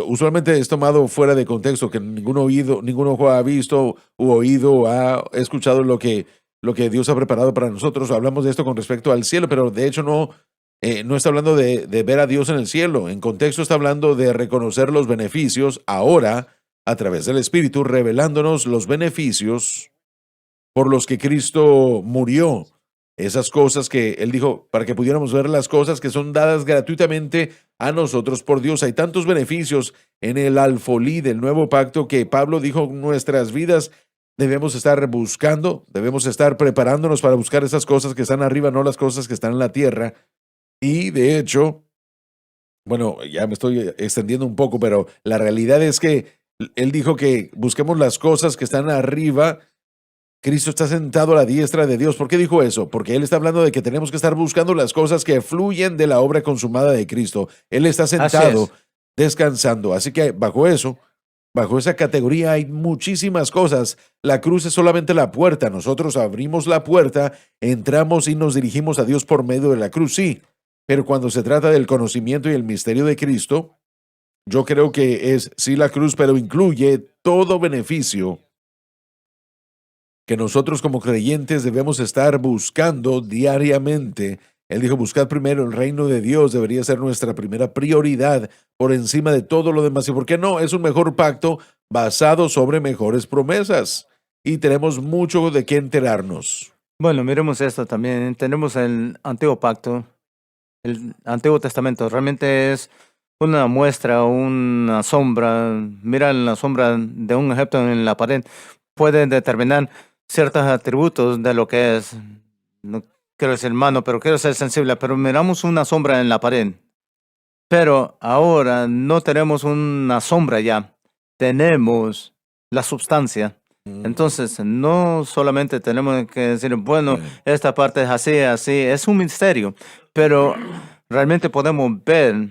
Speaker 2: usualmente es tomado fuera de contexto, que ningún ojo ha visto u oído, ha escuchado lo que Dios ha preparado para nosotros. Hablamos de esto con respecto al cielo, pero de hecho no está hablando de ver a Dios en el cielo. En contexto está hablando de reconocer los beneficios ahora a través del Espíritu, revelándonos los beneficios por los que Cristo murió. Esas cosas que Él dijo, para que pudiéramos ver las cosas que son dadas gratuitamente a nosotros por Dios. Hay tantos beneficios en el alfolí del nuevo pacto que Pablo dijo, nuestras vidas debemos estar buscando, debemos estar preparándonos para buscar esas cosas que están arriba, no las cosas que están en la tierra. Y de hecho, bueno, ya me estoy extendiendo un poco, pero la realidad es que Él dijo que busquemos las cosas que están arriba. Cristo está sentado a la diestra de Dios. ¿Por qué dijo eso? Porque Él está hablando de que tenemos que estar buscando las cosas que fluyen de la obra consumada de Cristo. Él está sentado, descansando. Así que bajo eso, Bajo esa categoría hay muchísimas cosas. La cruz es solamente la puerta. Nosotros abrimos la puerta, entramos y nos dirigimos a Dios por medio de la cruz, sí. Pero cuando se trata del conocimiento y el misterio de Cristo, yo creo que es sí la cruz, pero incluye todo beneficio que nosotros como creyentes debemos estar buscando diariamente. Él dijo, buscad primero el reino de Dios, debería ser nuestra primera prioridad por encima de todo lo demás. ¿Y por qué no? Es un mejor pacto basado sobre mejores promesas. Y tenemos mucho de qué enterarnos.
Speaker 3: Bueno, miremos esto también. Tenemos el Antiguo Pacto, el Antiguo Testamento. Realmente es una muestra, una sombra. Mira la sombra de un objeto en la pared. Puede determinar ciertos atributos de lo que es. No quiero decir mano, pero quiero ser sensible. Pero miramos una sombra en la pared. Pero ahora no tenemos una sombra ya. Tenemos la sustancia. Entonces, no solamente tenemos que decir, bueno, esta parte es así, así. Es un misterio. Pero realmente podemos ver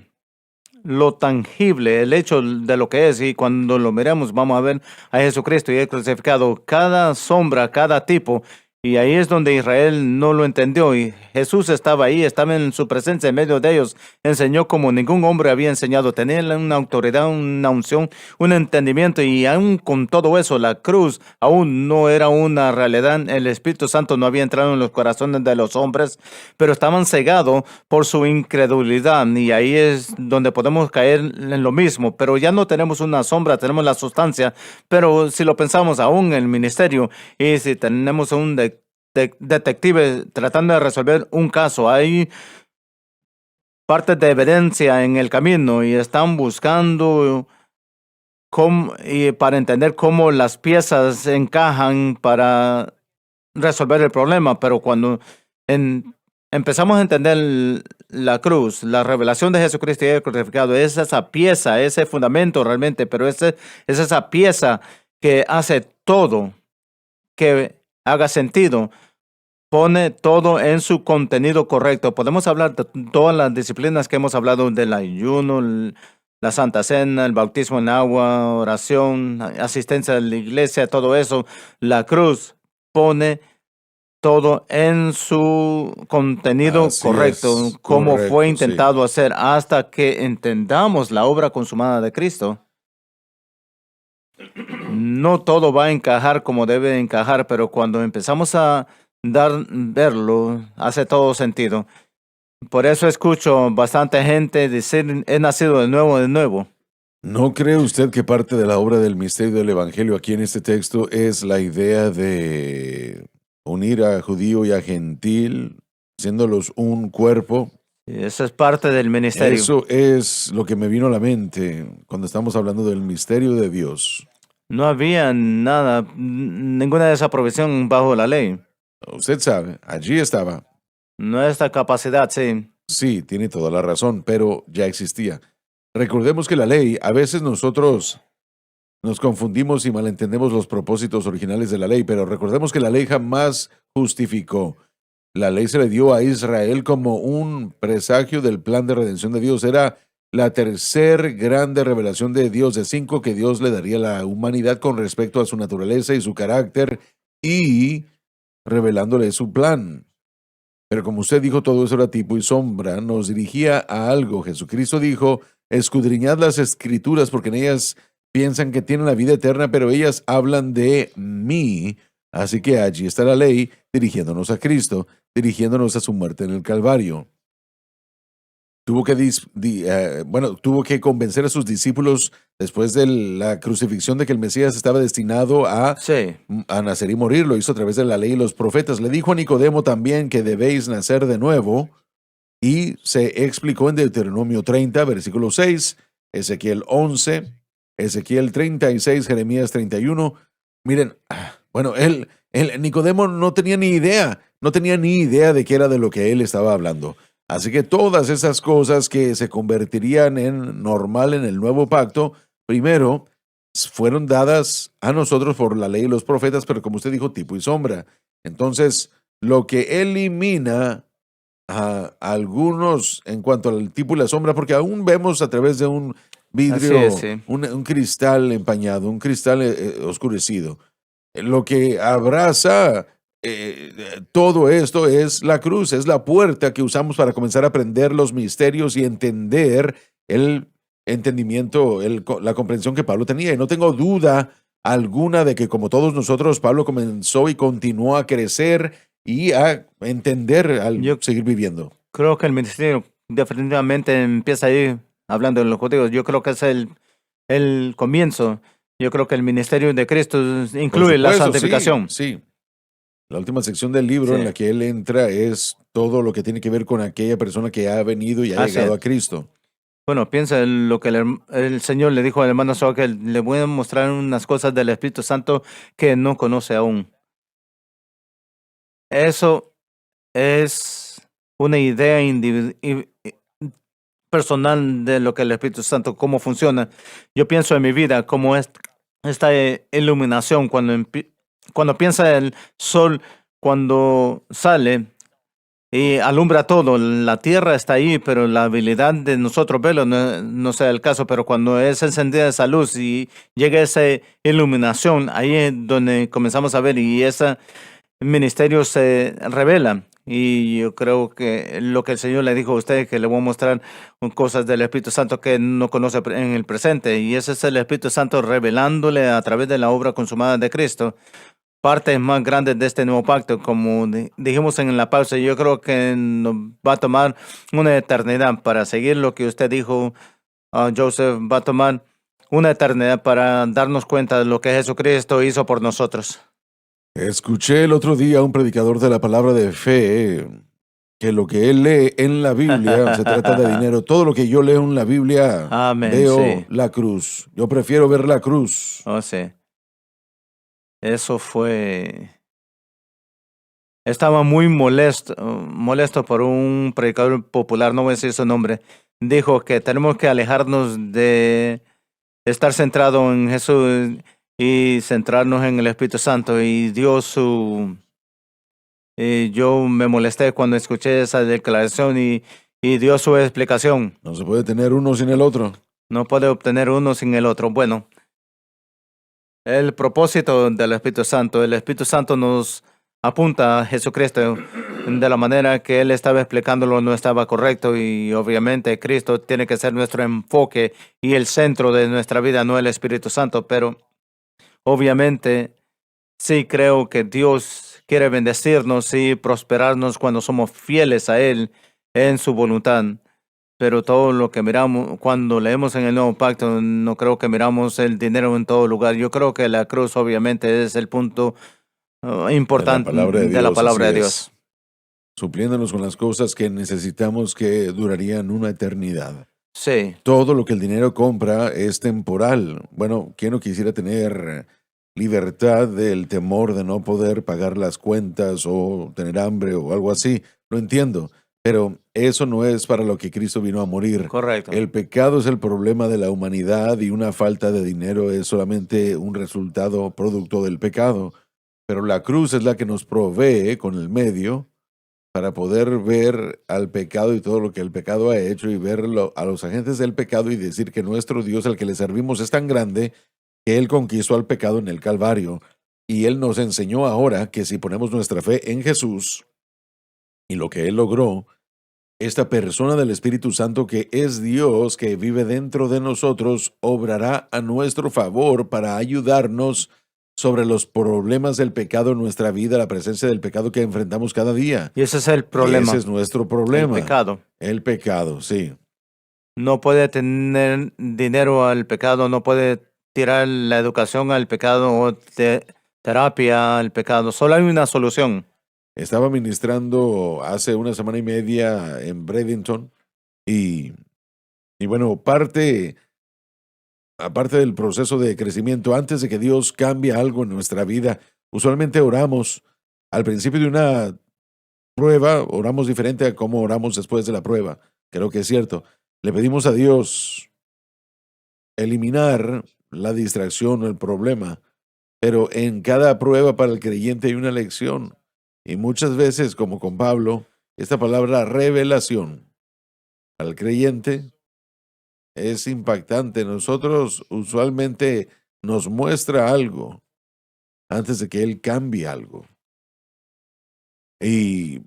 Speaker 3: lo tangible, el hecho de lo que es, y cuando lo miremos vamos a ver a Jesucristo y el crucificado, cada sombra, cada tipo, y ahí es donde Israel no lo entendió, y Jesús estaba ahí, estaba en su presencia en medio de ellos, enseñó como ningún hombre había enseñado, tenía una autoridad, una unción, un entendimiento, y aún con todo eso, la cruz aún no era una realidad, el Espíritu Santo no había entrado en los corazones de los hombres, pero estaban cegados por su incredulidad, y ahí es donde podemos caer en lo mismo, pero ya no tenemos una sombra, tenemos la sustancia, pero si lo pensamos aún en el ministerio, y si tenemos un detective tratando de resolver un caso, hay partes de evidencia en el camino y están buscando y para entender cómo las piezas encajan para resolver el problema, pero cuando empezamos a entender la cruz, la revelación de Jesucristo y el crucificado, es esa pieza, ese fundamento realmente, pero es esa pieza que hace todo que haga sentido, pone todo en su contenido correcto. Podemos hablar de todas las disciplinas que hemos hablado, del ayuno, la Santa Cena, el bautismo en agua, oración, asistencia a la iglesia, todo eso. La cruz pone todo en su contenido
Speaker 2: Así
Speaker 3: correcto,
Speaker 2: es,
Speaker 3: como
Speaker 2: correcto,
Speaker 3: fue
Speaker 2: sí.
Speaker 3: intentado hacer hasta que entendamos la obra consumada de Cristo. No todo va a encajar como debe encajar, pero cuando empezamos a verlo, hace todo sentido. Por eso escucho bastante gente decir, he nacido de nuevo.
Speaker 2: ¿No cree usted que parte de la obra del misterio del Evangelio aquí en este texto es la idea de unir a judío y a gentil, haciéndolos un cuerpo?
Speaker 3: Eso es parte del ministerio.
Speaker 2: Eso es lo que me vino a la mente cuando estamos hablando del misterio de Dios.
Speaker 3: No había nada, ninguna de esa provisión bajo la ley.
Speaker 2: Usted sabe, allí estaba.
Speaker 3: Nuestra capacidad, sí.
Speaker 2: Sí, tiene toda la razón, pero ya existía. Recordemos que la ley, a veces nosotros nos confundimos y malentendemos los propósitos originales de la ley, pero recordemos que la ley jamás justificó. La ley se le dio a Israel como un presagio del plan de redención de Dios. Era la tercera grande revelación de Dios, de 5 que Dios le daría a la humanidad con respecto a su naturaleza y su carácter y revelándole su plan. Pero como usted dijo, todo eso era tipo y sombra, nos dirigía a algo. Jesucristo dijo, escudriñad las escrituras porque en ellas piensan que tienen la vida eterna, pero ellas hablan de mí. Así que allí está la ley dirigiéndonos a Cristo, dirigiéndonos a su muerte en el Calvario. Tuvo que convencer a sus discípulos después de la crucifixión de que el Mesías estaba destinado a nacer y morir. Lo hizo a través de la ley y los profetas. Le dijo a Nicodemo también que debéis nacer de nuevo y se explicó en Deuteronomio 30, versículo 6, Ezequiel 11, Ezequiel 36, Jeremías 31. Miren, Nicodemo no tenía ni idea de qué era de lo que él estaba hablando. Así que todas esas cosas que se convertirían en normal en el nuevo pacto, primero fueron dadas a nosotros por la ley y los profetas, pero como usted dijo, tipo y sombra. Entonces, lo que elimina a algunos en cuanto al tipo y la sombra, porque aún vemos a través de un vidrio,
Speaker 3: Así es, sí.
Speaker 2: un cristal empañado, un cristal oscurecido. Lo que abraza todo esto es la cruz, es la puerta que usamos para comenzar a aprender los misterios y entender el entendimiento, la comprensión que Pablo tenía. Y no tengo duda alguna de que, como todos nosotros, Pablo comenzó y continuó a crecer y a entender al
Speaker 3: Yo
Speaker 2: seguir viviendo.
Speaker 3: creo que el ministerio definitivamente empieza ahí, hablando de los judíos. Yo creo que es el comienzo. Yo creo que el ministerio de Cristo
Speaker 2: Por
Speaker 3: incluye la
Speaker 2: supuesto,
Speaker 3: santificación.
Speaker 2: sí. La última sección del libro
Speaker 3: Sí.
Speaker 2: en la que él entra es todo lo que tiene que ver con aquella persona que ha venido y ha
Speaker 3: Así
Speaker 2: llegado
Speaker 3: es.
Speaker 2: a Cristo.
Speaker 3: Bueno, piensa en lo que el Señor le dijo al hermano Saúl, que le voy a mostrar unas cosas del Espíritu Santo que no conoce aún. Eso es una idea personal de lo que el Espíritu Santo, cómo funciona. Yo pienso en mi vida, cómo es esta iluminación, cuando piensa el sol, cuando sale y alumbra todo, la tierra está ahí, pero la habilidad de nosotros verlo no sea el caso, pero cuando es encendida esa luz y llega esa iluminación, ahí es donde comenzamos a ver y ese ministerio se revela. Y yo creo que lo que el Señor le dijo a usted, que le voy a mostrar cosas del Espíritu Santo que no conoce en el presente, y ese es el Espíritu Santo revelándole a través de la obra consumada de Cristo partes más grandes de este nuevo pacto. Como dijimos en la pausa, yo creo que nos va a tomar una eternidad para seguir lo que usted dijo, Joseph, va a tomar una eternidad para darnos cuenta de lo que Jesucristo hizo por nosotros.
Speaker 2: Escuché el otro día a un predicador de la palabra de fe que lo que él lee en la Biblia se trata de dinero. Todo lo que yo leo en la Biblia
Speaker 3: Amén,
Speaker 2: veo
Speaker 3: sí.
Speaker 2: la cruz. Yo prefiero ver la cruz.
Speaker 3: Oh, sí. Eso fue... Estaba muy molesto por un predicador popular, no voy a decir su nombre. Dijo que tenemos que alejarnos de estar centrado en Jesús y centrarnos en el Espíritu Santo. Y dio yo me molesté cuando escuché esa declaración y dio su explicación.
Speaker 2: No se puede tener uno sin el otro.
Speaker 3: No puede obtener uno sin el otro. Bueno, el propósito del Espíritu Santo, el Espíritu Santo nos apunta a Jesucristo de la manera que Él estaba explicándolo no estaba correcto y obviamente Cristo tiene que ser nuestro enfoque y el centro de nuestra vida, no el Espíritu Santo, pero obviamente sí creo que Dios quiere bendecirnos y prosperarnos cuando somos fieles a Él en su voluntad. Pero todo lo que miramos, cuando leemos en el Nuevo Pacto, no creo que miramos el dinero en todo lugar. Yo creo que la cruz obviamente es el punto importante de la palabra de
Speaker 2: así
Speaker 3: Dios.
Speaker 2: es. Supliéndonos con las cosas que necesitamos que durarían una eternidad.
Speaker 3: Sí,
Speaker 2: Todo lo que el dinero compra es temporal. Bueno, ¿quién no quisiera tener libertad del temor de no poder pagar las cuentas o tener hambre o algo así? Lo entiendo, pero eso no es para lo que Cristo vino a morir.
Speaker 3: correcto.
Speaker 2: El pecado es el problema de la humanidad y una falta de dinero es solamente un resultado producto del pecado. Pero la cruz es la que nos provee con el medio para poder ver al pecado y todo lo que el pecado ha hecho y verlo a los agentes del pecado y decir que nuestro Dios, al que le servimos, es tan grande que Él conquistó al pecado en el Calvario. Y Él nos enseñó ahora que si ponemos nuestra fe en Jesús y lo que Él logró, esta persona del Espíritu Santo que es Dios, que vive dentro de nosotros, obrará a nuestro favor para ayudarnos sobre los problemas del pecado en nuestra vida, la presencia del pecado que enfrentamos cada día.
Speaker 3: Y ese es el problema.
Speaker 2: Ese es nuestro
Speaker 3: El
Speaker 2: problema.
Speaker 3: pecado.
Speaker 2: El pecado, sí.
Speaker 3: No puede tener dinero al pecado, no puede tirar la educación al pecado o terapia al pecado. Solo hay una solución.
Speaker 2: Estaba ministrando hace una semana y media en Bradenton y bueno, aparte del proceso de crecimiento, antes de que Dios cambie algo en nuestra vida, usualmente oramos al principio de una prueba, oramos diferente a cómo oramos después de la prueba. Creo que es cierto. Le pedimos a Dios eliminar la distracción o el problema, pero en cada prueba para el creyente hay una lección. Y muchas veces, como con Pablo, esta palabra revelación al creyente es impactante. Nosotros usualmente nos muestra algo antes de que Él cambie algo. Y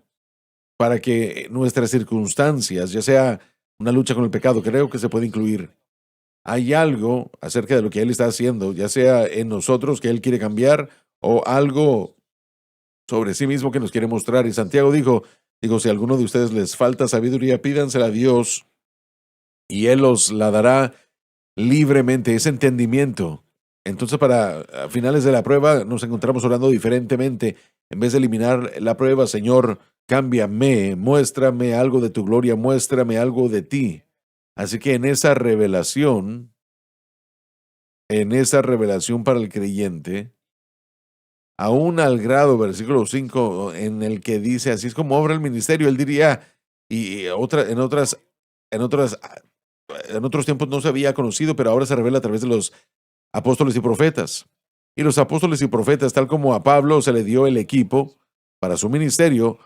Speaker 2: para que nuestras circunstancias, ya sea una lucha con el pecado, creo que se puede incluir. Hay algo acerca de lo que Él está haciendo, ya sea en nosotros que Él quiere cambiar o algo sobre sí mismo que nos quiere mostrar. Y Santiago dijo, si a alguno de ustedes les falta sabiduría, pídansela a Dios y Él os la dará libremente, ese entendimiento. Entonces, para a finales de la prueba, nos encontramos orando diferentemente. En vez de eliminar la prueba, Señor, cámbiame, muéstrame algo de tu gloria, muéstrame algo de ti. Así que en esa revelación para el creyente, aún al grado, versículo 5, en el que dice, así es como obra el ministerio, él diría, en otros tiempos no se había conocido, pero ahora se revela a través de los apóstoles y profetas. Y los apóstoles y profetas, tal como a Pablo se le dio el equipo para su ministerio,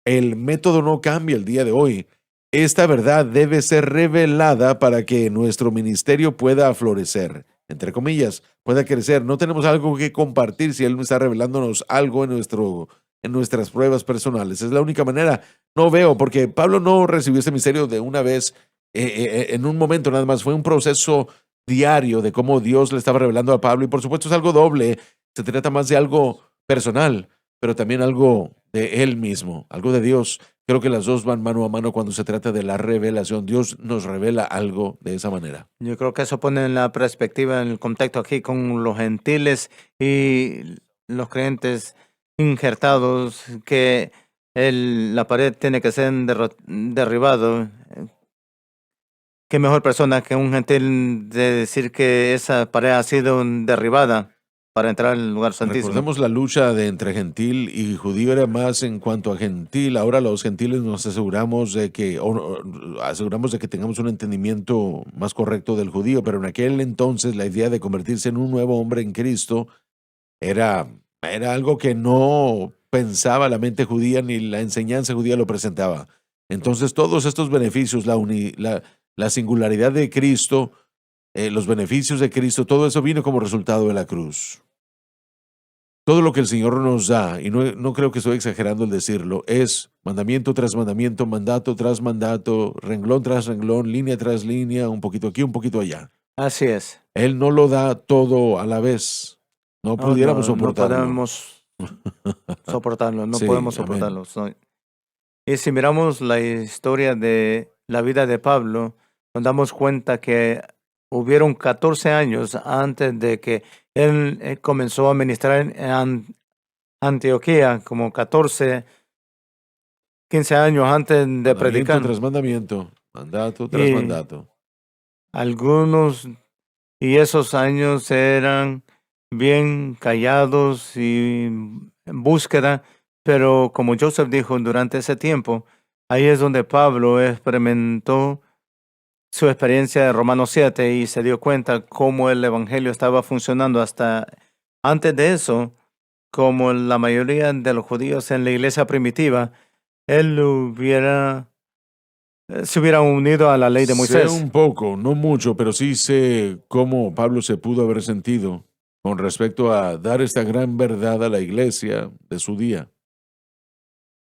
Speaker 2: el método no cambia el día de hoy. Esta verdad debe ser revelada para que nuestro ministerio pueda florecer, entre comillas, pueda crecer. No tenemos algo que compartir si Él está revelándonos algo en nuestras pruebas personales. Es la única manera. No veo, porque Pablo no recibió este ministerio de una vez, en un momento nada más. Fue un proceso diario de cómo Dios le estaba revelando a Pablo, y por supuesto es algo doble. Se trata más de algo personal, pero también algo de Él mismo, algo de Dios. Creo que las dos van mano a mano cuando se trata de la revelación. Dios nos revela algo de esa manera.
Speaker 3: Yo creo que eso pone en la perspectiva, en el contexto aquí con los gentiles y los creyentes injertados, que la pared tiene que ser derribado. Qué mejor persona que un gentil de decir que esa pared ha sido derribada para entrar al lugar santísimo.
Speaker 2: Recordemos la lucha de entre gentil y judío era más en cuanto a gentil. Ahora los gentiles nos aseguramos de que tengamos un entendimiento más correcto del judío, pero en aquel entonces la idea de convertirse en un nuevo hombre en Cristo era algo que no pensaba la mente judía ni la enseñanza judía lo presentaba. Entonces todos estos beneficios, la singularidad de Cristo, los beneficios de Cristo, todo eso vino como resultado de la cruz. Todo lo que el Señor nos da, y no creo que estoy exagerando al decirlo, es mandamiento tras mandamiento, mandato tras mandato, renglón tras renglón, línea tras línea, un poquito aquí, un poquito allá.
Speaker 3: Así es.
Speaker 2: Él no lo da todo a la vez. No pudiéramos soportarlo.
Speaker 3: No podemos soportarlo, no
Speaker 2: Sí,
Speaker 3: podemos
Speaker 2: amén.
Speaker 3: soportarlo. Y si miramos la historia de la vida de Pablo, nos damos cuenta que hubieron 14 años antes de que él comenzó a ministrar en Antioquía, como 14, 15 años antes de predicar.
Speaker 2: Mandamiento tras mandamiento, mandato tras
Speaker 3: Y
Speaker 2: mandato.
Speaker 3: algunos, y esos años eran bien callados y en búsqueda, pero como Joseph dijo, durante ese tiempo, ahí es donde Pablo experimentó su experiencia de Romanos 7 y se dio cuenta cómo el evangelio estaba funcionando. Hasta antes de eso, como la mayoría de los judíos en la iglesia primitiva, él se hubiera unido a la ley de Moisés.
Speaker 2: Sé un poco, no mucho, pero sí sé cómo Pablo se pudo haber sentido con respecto a dar esta gran verdad a la iglesia de su día.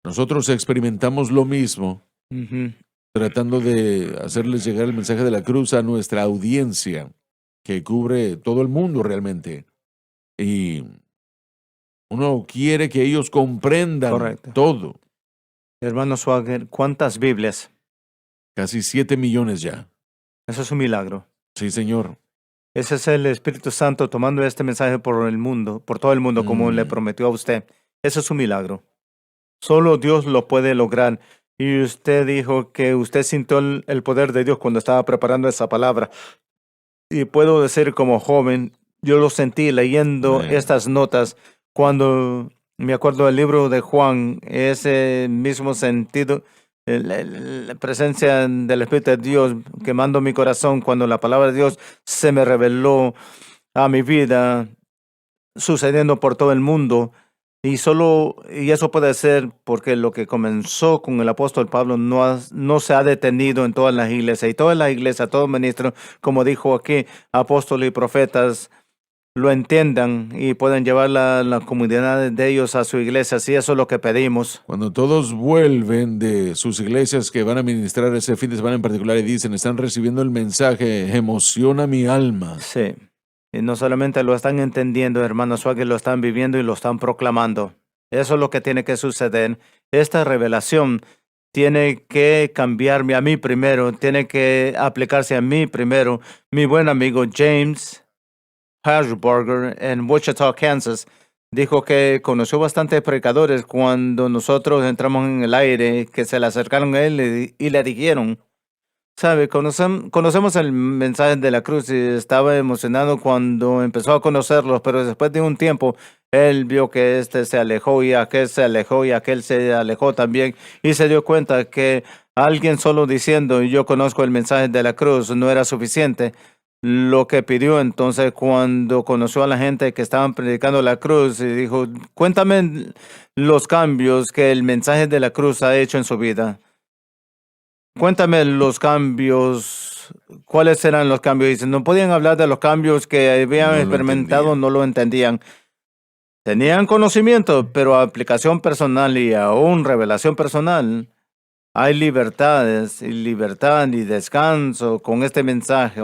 Speaker 2: Nosotros experimentamos lo mismo,
Speaker 3: Ujú.
Speaker 2: tratando de hacerles llegar el mensaje de la cruz a nuestra audiencia, que cubre todo el mundo realmente. Y uno quiere que ellos comprendan
Speaker 3: Correcto.
Speaker 2: todo.
Speaker 3: Hermano Swagger, ¿cuántas Biblias?
Speaker 2: Casi 7 millones ya.
Speaker 3: Eso es un milagro.
Speaker 2: Sí, señor.
Speaker 3: Ese es el Espíritu Santo tomando este mensaje por el mundo, por todo el mundo, como le prometió a usted. Eso es un milagro. Solo Dios lo puede lograr. Y usted dijo que usted sintió el poder de Dios cuando estaba preparando esa palabra. Y puedo decir como joven, yo lo sentí leyendo
Speaker 2: Amén.
Speaker 3: estas notas cuando me acuerdo del libro de Juan, ese mismo sentido, la presencia del Espíritu de Dios quemando mi corazón cuando la palabra de Dios se me reveló a mi vida, sucediendo por todo el mundo. Y eso puede ser porque lo que comenzó con el apóstol Pablo no se ha detenido en todas las iglesias. Y todas las iglesias, todos ministros, como dijo aquí, apóstoles y profetas, lo entiendan y puedan llevar la comunidad de ellos a su iglesia. Sí, eso es lo que pedimos.
Speaker 2: Cuando todos vuelven de sus iglesias que van a ministrar ese fin de semana en particular y dicen, están recibiendo el mensaje, emociona mi alma.
Speaker 3: Sí. Y no solamente lo están entendiendo, hermano Swagger, lo están viviendo y lo están proclamando. Eso es lo que tiene que suceder. Esta revelación tiene que cambiarme a mí primero, tiene que aplicarse a mí primero. Mi buen amigo James Hashburger en Wichita, Kansas, dijo que conoció bastantes predicadores cuando nosotros entramos en el aire, que se le acercaron a él y le dijeron, ¿sabe? Conocemos el mensaje de la cruz y estaba emocionado cuando empezó a conocerlos, pero después de un tiempo él vio que este se alejó y aquel se alejó y aquel se alejó también y se dio cuenta que alguien solo diciendo yo conozco el mensaje de la cruz no era suficiente. Lo que pidió entonces cuando conoció a la gente que estaban predicando la cruz y dijo, cuéntame los cambios que el mensaje de la cruz ha hecho en su vida. Cuéntame los cambios, ¿cuáles eran los cambios? Dice, no podían hablar de los cambios que habían experimentado, no lo entendían. Tenían conocimiento, pero aplicación personal y aún revelación personal. Hay libertad y descanso con este mensaje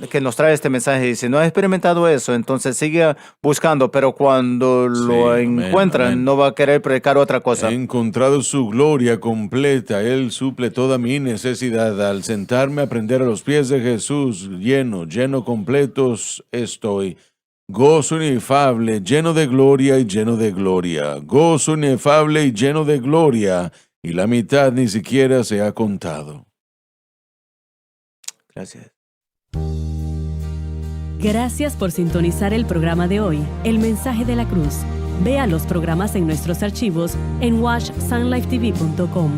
Speaker 3: que nos trae este mensaje. Y si no ha experimentado eso, entonces sigue buscando, pero cuando lo encuentran, no va a querer predicar otra cosa.
Speaker 2: He encontrado su gloria completa. Él suple toda mi necesidad. Al sentarme a aprender a los pies de Jesús, lleno completos estoy. Gozo inefable, lleno de gloria y lleno de gloria. Gozo inefable y lleno de gloria. Y la mitad ni siquiera se ha contado.
Speaker 3: Gracias.
Speaker 4: Gracias por sintonizar el programa de hoy, El Mensaje de la Cruz. Vea los programas en nuestros archivos en watchsunlifetv.com.